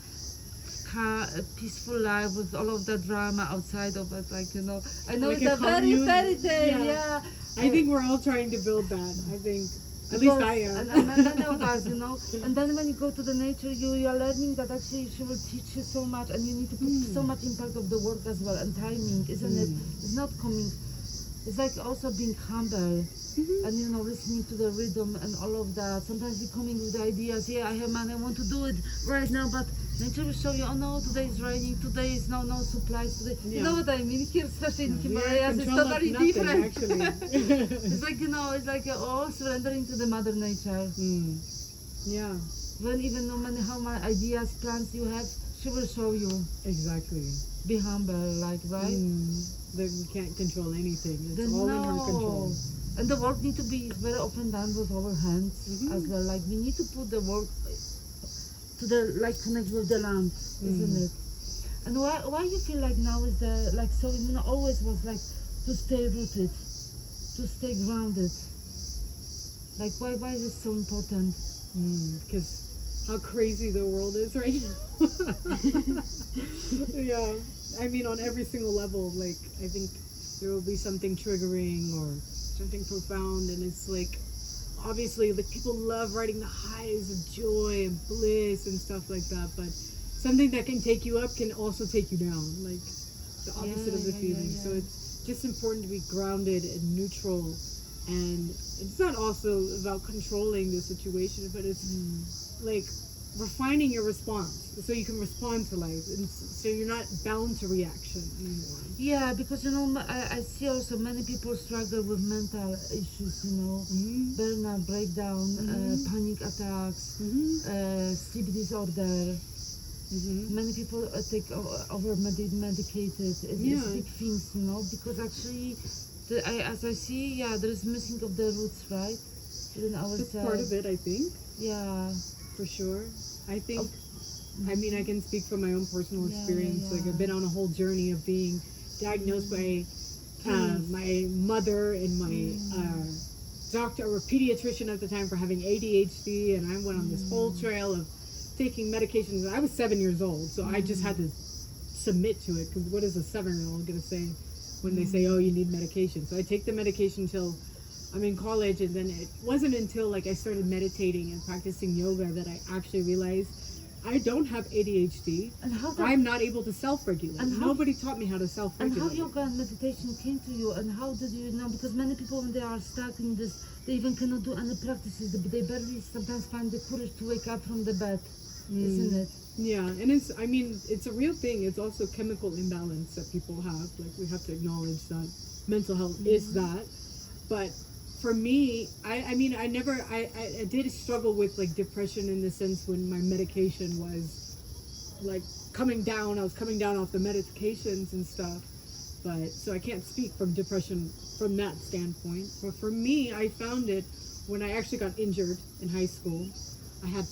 Speaker 1: a peaceful life with all of the drama outside of it, I know
Speaker 2: Like
Speaker 1: it's
Speaker 2: a
Speaker 1: a very
Speaker 2: commune.
Speaker 1: fairy tale,
Speaker 2: Yeah.
Speaker 1: yeah.
Speaker 2: I think we're all trying to build that. I think, at least I am.
Speaker 1: And many of us, and then when you go to the nature, you are learning that actually she will teach you so much, and you need to put so much impact of the work as well, and timing, isn't it? It's not coming. It's like also being humble, and listening to the rhythm and all of that. Sometimes we're coming with the ideas. Yeah, I have money, I want to do it right now, but nature will show you. Oh no, today is raining. Today is no supplies. Today, you know what I mean? Here, especially in Himalayas, it's totally different.
Speaker 2: Actually.
Speaker 1: It's like it's like all surrendering to the mother nature.
Speaker 2: Yeah.
Speaker 1: When even no matter how many ideas, plans you have, she will show you.
Speaker 2: Exactly.
Speaker 1: Be humble, like, right?
Speaker 2: That we can't control anything. It's
Speaker 1: Then
Speaker 2: all in her control.
Speaker 1: And the work need to be very often done with our hands as well. Like we need to put the work to the connect with the land, isn't it? And why you feel like now is the so always was like to stay rooted, to stay grounded. Like why is it so important?
Speaker 2: Because how crazy the world is right now. Yeah. I mean, on every single level, like, I think there will be something triggering or something profound, and it's like, obviously, like, people love writing the highs of joy and bliss and stuff like that, but something that can take you up can also take you down, like, the opposite of the feeling. So it's just important to be grounded and neutral, and it's not also about controlling the situation, but it's, like, refining your response so you can respond to life, and so you're not bound to reaction anymore.
Speaker 1: Yeah, because I see also many people struggle with mental issues, burnout, breakdown, panic attacks, sleep disorder. Many people take over medicated. It's big things, because actually, as I see, there is missing of the roots, right? Within ourselves.
Speaker 2: That's part of it, I think.
Speaker 1: Yeah.
Speaker 2: For sure. I think, I mean, I can speak from my own personal experience. Like, I've been on a whole journey of being diagnosed by my mother and my doctor, or pediatrician at the time, for having ADHD, and I went on this whole trail of taking medications. I was 7 years old, so I just had to submit to it, because what is a 7-year-old going to say when they say, oh, you need medication? So I take the medication till I'm in college, and then it wasn't until I started meditating and practicing yoga that I actually realized I don't have ADHD.
Speaker 1: And
Speaker 2: I'm not able to self-regulate. And nobody taught me how to self-regulate.
Speaker 1: And how yoga and meditation came to you, and how did you know? Because many people, when they are stuck in this, they even cannot do any practices. They barely sometimes find the courage to wake up from the bed, isn't it?
Speaker 2: Yeah, and it's a real thing. It's also chemical imbalance that people have. Like, we have to acknowledge that mental health is that. But for me, I did struggle with depression, in the sense when my medication was coming down. I was coming down off the medications and stuff. But so I can't speak from depression from that standpoint. But for me, I found it when I actually got injured in high school. I had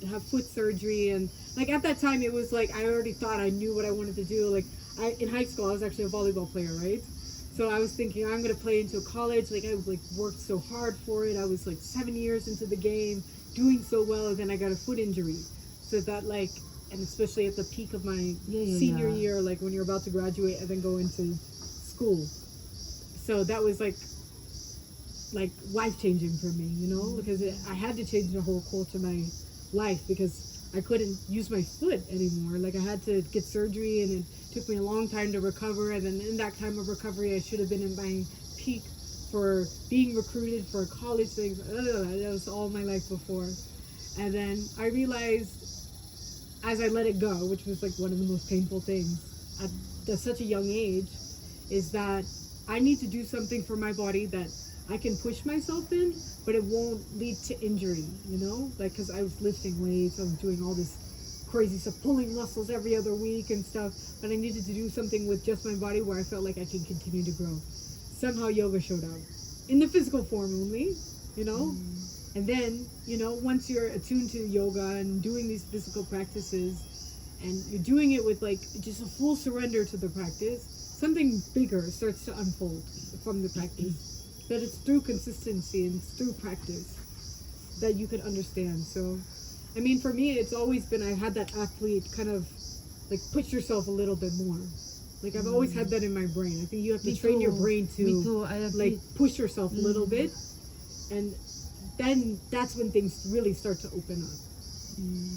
Speaker 2: to have foot surgery, and at that time it was I already thought I knew what I wanted to do. In high school I was actually a volleyball player, right? So I was thinking, I'm going to play into college. I worked so hard for it. I was 7 years into the game, doing so well, and then I got a foot injury. So that and especially at the peak of my senior year, when you're about to graduate and then go into school. So that was like life-changing for me, you know, because I had to change the whole course of my life because I couldn't use my foot anymore. Like I had to get surgery, and it took me a long time to recover. And then in that time of recovery, I should have been in my peak for being recruited for college things. That was all my life before. And then I realized as I let it go, which was like one of the most painful things at such a young age, is that I need to do something for my body that I can push myself in, but it won't lead to injury, you know? Like, because I was lifting weights, I was doing all this crazy stuff, pulling muscles every other week and stuff, but I needed to do something with just my body where I felt like I can continue to grow. Somehow yoga showed up in the physical form only, you know? And then, you know, once you're attuned to yoga and doing these physical practices, and you're doing it with like just a full surrender to the practice, something bigger starts to unfold from the practice. That it's through consistency and it's through practice that you can understand. So, I mean, for me, it's always been, I've had that athlete kind of like push yourself a little bit more. Like I've always had that in my brain. I think you have to train your brain to like push yourself a little bit, and then that's when things really start to open up.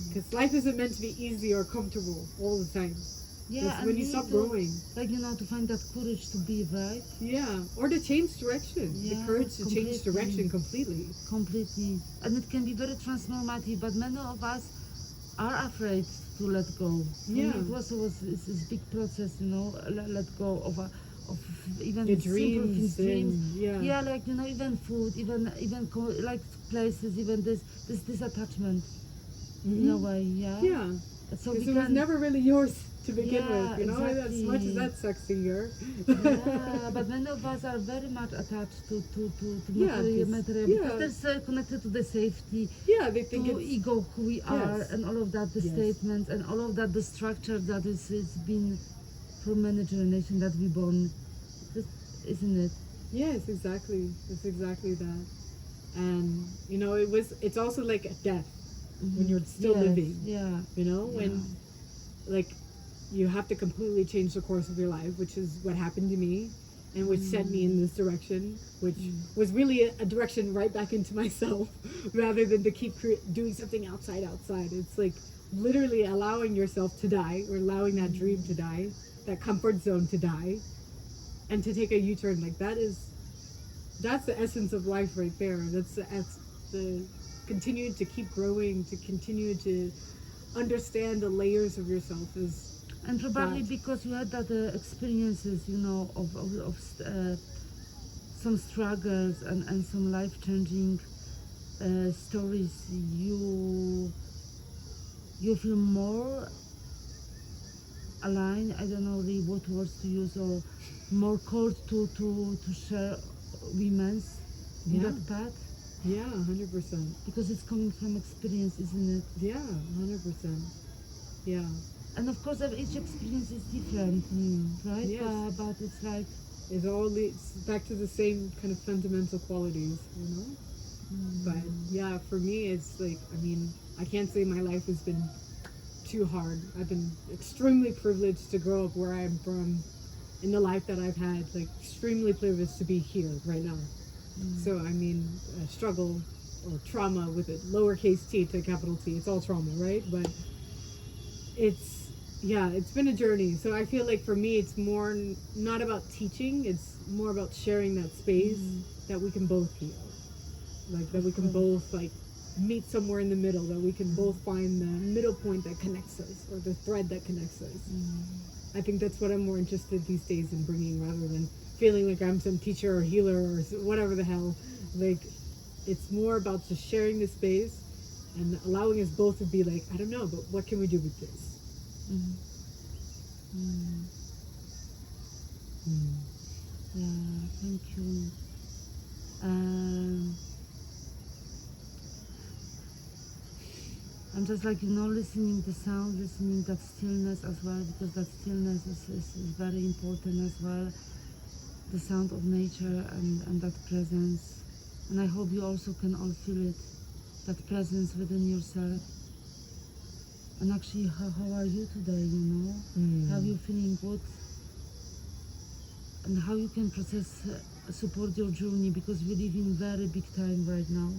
Speaker 2: Because life isn't meant to be easy or comfortable all the time.
Speaker 1: Yeah,
Speaker 2: when you stop growing,
Speaker 1: like, you know, to find that courage to be, right?
Speaker 2: Yeah, or to change direction.
Speaker 1: Yeah,
Speaker 2: the courage to change direction completely.
Speaker 1: Completely. And it can be very transformative, but many of us are afraid to let go.
Speaker 2: Yeah.
Speaker 1: It was this big process, you know, let go of even
Speaker 2: Your
Speaker 1: simple
Speaker 2: dreams,
Speaker 1: things.
Speaker 2: yeah,
Speaker 1: like, you know, even food, even like places, even this attachment in a way, yeah.
Speaker 2: Yeah,
Speaker 1: So
Speaker 2: because it was never really yours to begin
Speaker 1: Yeah,
Speaker 2: with, you know,
Speaker 1: exactly.
Speaker 2: as much as that sucks to hear.
Speaker 1: Yeah, but many of us are very much attached to material because they're so connected to the safety,
Speaker 2: Yeah, they think
Speaker 1: to
Speaker 2: it's
Speaker 1: ego, who we are, and all of that, the
Speaker 2: Yes.
Speaker 1: statements, and all of that, the structure that is been for many generations that we born, isn't it?
Speaker 2: Yes, exactly. It's exactly that. And you know, it's also like a death when you're still
Speaker 1: Yes,
Speaker 2: living.
Speaker 1: Yeah.
Speaker 2: You know, when like you have to completely change the course of your life, which is what happened to me, and which sent me in this direction, which was really a direction right back into myself, rather than to keep doing something outside. It's like literally allowing yourself to die, or allowing that dream to die, that comfort zone to die, and to take a U-turn. Like that's the essence of life right there. That's the continue to keep growing, to continue to understand the layers of yourself is.
Speaker 1: And probably because you had that experiences, you know, of some struggles and some life-changing stories, you feel more aligned. I don't know really what words to use, or more called to share women's in that path.
Speaker 2: Yeah, 100%.
Speaker 1: Because it's coming from experience, isn't it?
Speaker 2: Yeah, 100%. Yeah.
Speaker 1: And of course, each experience is different, right?
Speaker 2: Yes.
Speaker 1: But it's like
Speaker 2: it all leads back to the same kind of fundamental qualities, you know? But yeah, for me, it's like, I mean, I can't say my life has been too hard. I've been extremely privileged to grow up where I'm from, in the life that I've had, like extremely privileged to be here right now. So, I mean, struggle or trauma with it, lowercase t to capital T, it's all trauma, right? But it's been a journey. So I feel like for me, it's more not about teaching, it's more about sharing that space that we can both heal. Like that we can both like meet somewhere in the middle, that we can both find the middle point that connects us, or the thread that connects us. I think that's what I'm more interested these days in bringing, rather than feeling like I'm some teacher or healer or whatever the hell. Like, it's more about just sharing the space and allowing us both to be like, I don't know, but what can we do with this?
Speaker 1: Yeah, thank you. I'm just like, you know, listening the sound, listening that stillness as well, because that stillness is very important as well. The sound of nature and that presence. And I hope you also can all feel it, that presence within yourself. And actually, how are you today, you know? How are you feeling good? And how you can process support your journey, because we live in very big time right now.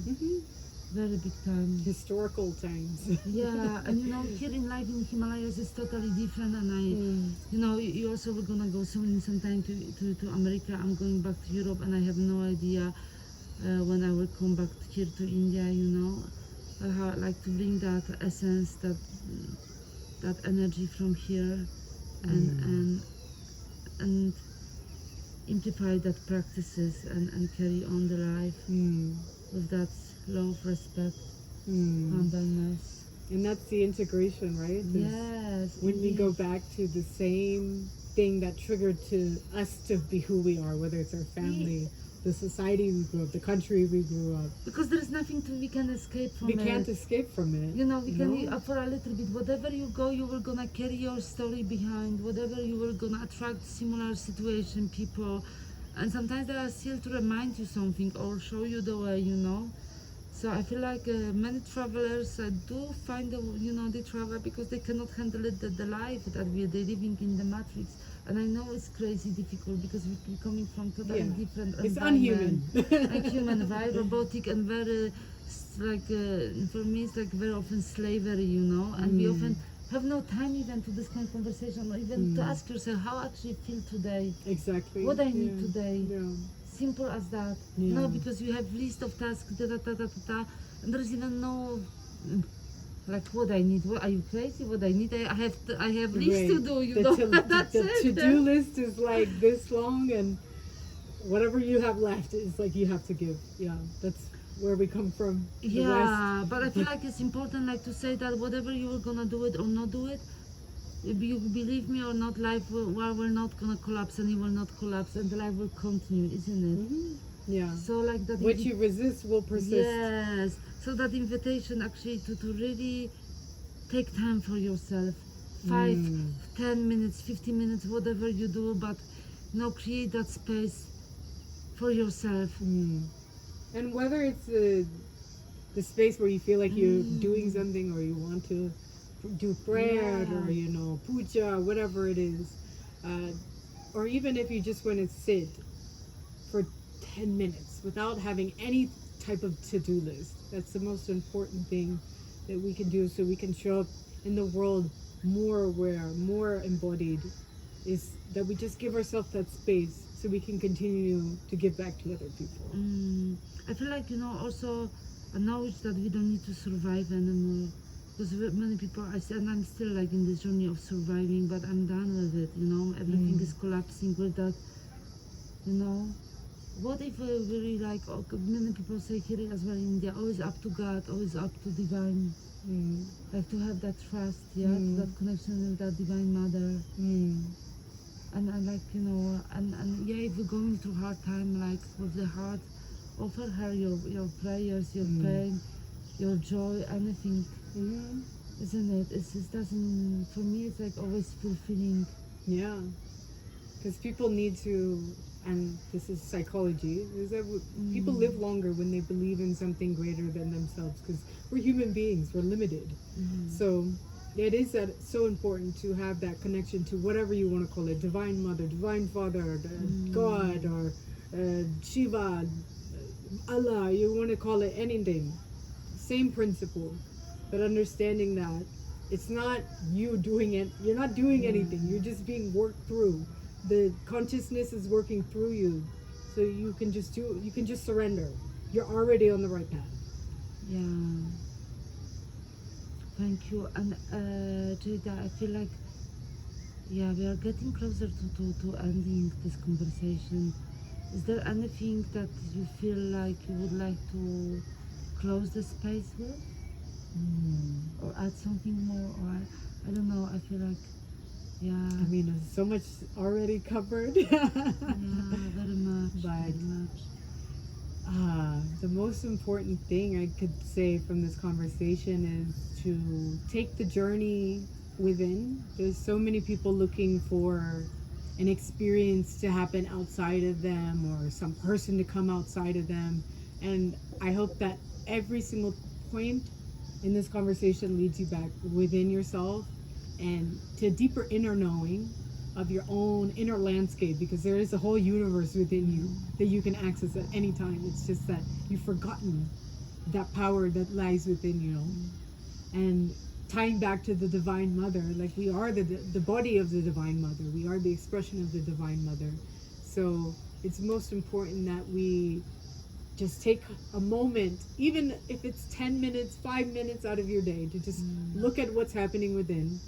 Speaker 1: Very big time.
Speaker 2: Historical times.
Speaker 1: Yeah, and you know, here in life in Himalayas is totally different, and you know, you also were gonna go soon sometime to America. I'm going back to Europe, and I have no idea when I will come back here to India. You know, I like to bring that essence, that energy from here, and amplify that practices and carry on the life with that love, respect, humbleness.
Speaker 2: And that's the integration, right?
Speaker 1: Yes.
Speaker 2: When we go back to the same thing that triggered to us to be who we are, whether it's our family, the society we grew up, the country we grew up.
Speaker 1: Because there is nothing we can escape from
Speaker 2: We
Speaker 1: it.
Speaker 2: can't escape from it.
Speaker 1: You know, we can for a little bit. Whatever you go, you were gonna carry your story behind. Whatever you were gonna attract similar situation, people, and sometimes they are still to remind you something or show you the way. You know. So I feel like many travelers do find they travel because they cannot handle it, the life that they're living in the matrix. And I know it's crazy difficult because we're coming from totally different
Speaker 2: It's
Speaker 1: environment.
Speaker 2: unhuman.
Speaker 1: Like human, right? Robotic and very, for me it's like very often slavery, you know. And we often have no time even to this kind of conversation or even to ask yourself how I actually feel today.
Speaker 2: Exactly.
Speaker 1: What I need today.
Speaker 2: Yeah.
Speaker 1: Simple as that.
Speaker 2: Yeah.
Speaker 1: No, because you have list of tasks, and there is even no like what I need. What are you crazy? What I need? I have list to do. You know, that's
Speaker 2: the
Speaker 1: it.
Speaker 2: to-do list is like this long, and whatever you have left is like you have to give. Yeah, that's where we come from. The
Speaker 1: Yeah,
Speaker 2: West.
Speaker 1: but I feel like it's important, like to say that whatever you are gonna do it or not do it, if you believe me or not, life will not gonna collapse, and it will not collapse, and the life will continue, isn't it?
Speaker 2: Yeah.
Speaker 1: So like that.
Speaker 2: What you resist will persist.
Speaker 1: Yes. So that invitation actually to really take time for yourself, 5, 10 minutes, 15 minutes, whatever you do, but create that space for yourself.
Speaker 2: And whether it's the space where you feel like you're doing something, or you want to do prayer, or puja, whatever it is, or even if you just want to sit for 10 minutes without having any type of to-do list. That's the most important thing that we can do, so we can show up in the world more aware, more embodied, is that we just give ourselves that space so we can continue to give back to other people.
Speaker 1: I feel like, also a knowledge that we don't need to survive anymore. Because many people, and I'm still like in this journey of surviving, but I'm done with it, everything is collapsing with that, What if we really many people say here as well in India, always up to God, always up to divine, like to have that trust, that connection with that divine mother. And if you're going through hard time, like with the heart, offer her your prayers, your pain, your joy, anything. Isn't it? It doesn't, for me it's like always fulfilling.
Speaker 2: Yeah, because people need to, and this is psychology, is that people live longer when they believe in something greater than themselves, because we're human beings, we're limited. So it is so important to have that connection to whatever you want to call it, divine mother, divine father, God, or Shiva, Allah, you want to call it anything, same principle, but understanding that it's not you doing it, you're not doing anything, you're just being worked through. The consciousness is working through you, so you can just surrender. You're already on the right path.
Speaker 1: Yeah. Thank you. And Jada, I feel like we are getting closer to ending this conversation. Is there anything that you feel like you would like to close the space with? Or add something more? Or I don't know, I feel like
Speaker 2: I mean, there's so much already covered.
Speaker 1: Yeah, very much.
Speaker 2: But
Speaker 1: very much.
Speaker 2: The most important thing I could say from this conversation is to take the journey within. There's so many people looking for an experience to happen outside of them, or some person to come outside of them. And I hope that every single point in this conversation leads you back within yourself and to deeper inner knowing, of your own inner landscape, because there is a whole universe within you that you can access at any time. It's just that you've forgotten that power that lies within you. And tying back to the Divine Mother, like we are the body of the Divine Mother. We are the expression of the Divine Mother. So it's most important that we just take a moment, even if it's 10 minutes, 5 minutes out of your day, to just look at what's happening within,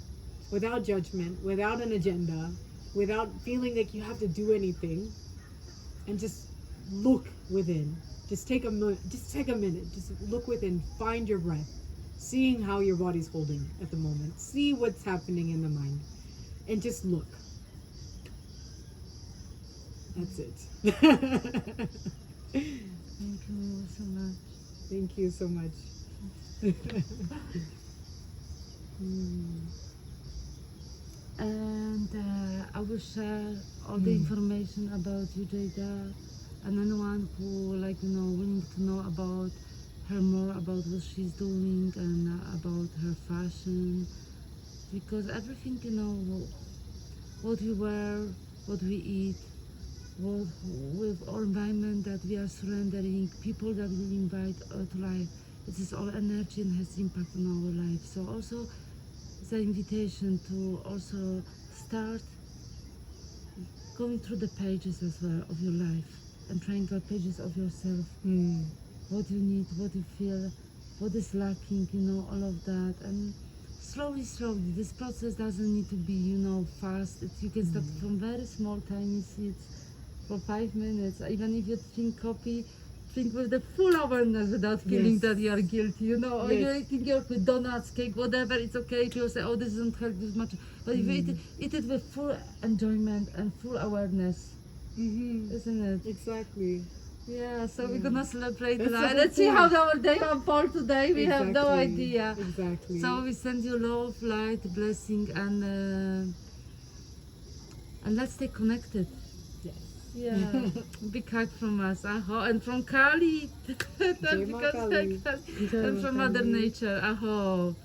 Speaker 2: without judgment, without an agenda, without feeling like you have to do anything, and just look within. Just take a minute, just look within, find your breath, seeing how your body's holding at the moment, see what's happening in the mind, and just look. That's it.
Speaker 1: Thank you so much.
Speaker 2: Thank you so much.
Speaker 1: And I will share all the information about you, Jada, and anyone who, like, willing to know about her more, about what she's doing and about her fashion, because everything, what we wear, what we eat, with our environment that we are surrendering, people that we invite to life, it is all energy and has impact on our life. So also the invitation to also start going through the pages as well of your life and trying out pages of yourself. What you need, what you feel, what is lacking, all of that. And slowly, this process doesn't need to be, fast. You can start from very small, tiny seeds for 5 minutes. Even if you drink coffee, drink with the full awareness without feeling that you are guilty, or you're eating yogurt with donuts, cake, whatever, it's okay. People say, oh, this doesn't hurt this much. But if you eat it with full enjoyment and full awareness, isn't it?
Speaker 2: Exactly.
Speaker 1: Yeah, so we're gonna celebrate that. Let's see how our day unfolds today. We have no idea.
Speaker 2: Exactly.
Speaker 1: So we send you love, light, blessing, and let's stay connected.
Speaker 2: Yes.
Speaker 1: Yeah. Big hug from us, Aho, and from Kali.
Speaker 2: Kali.
Speaker 1: And from Mother Nature, Aho.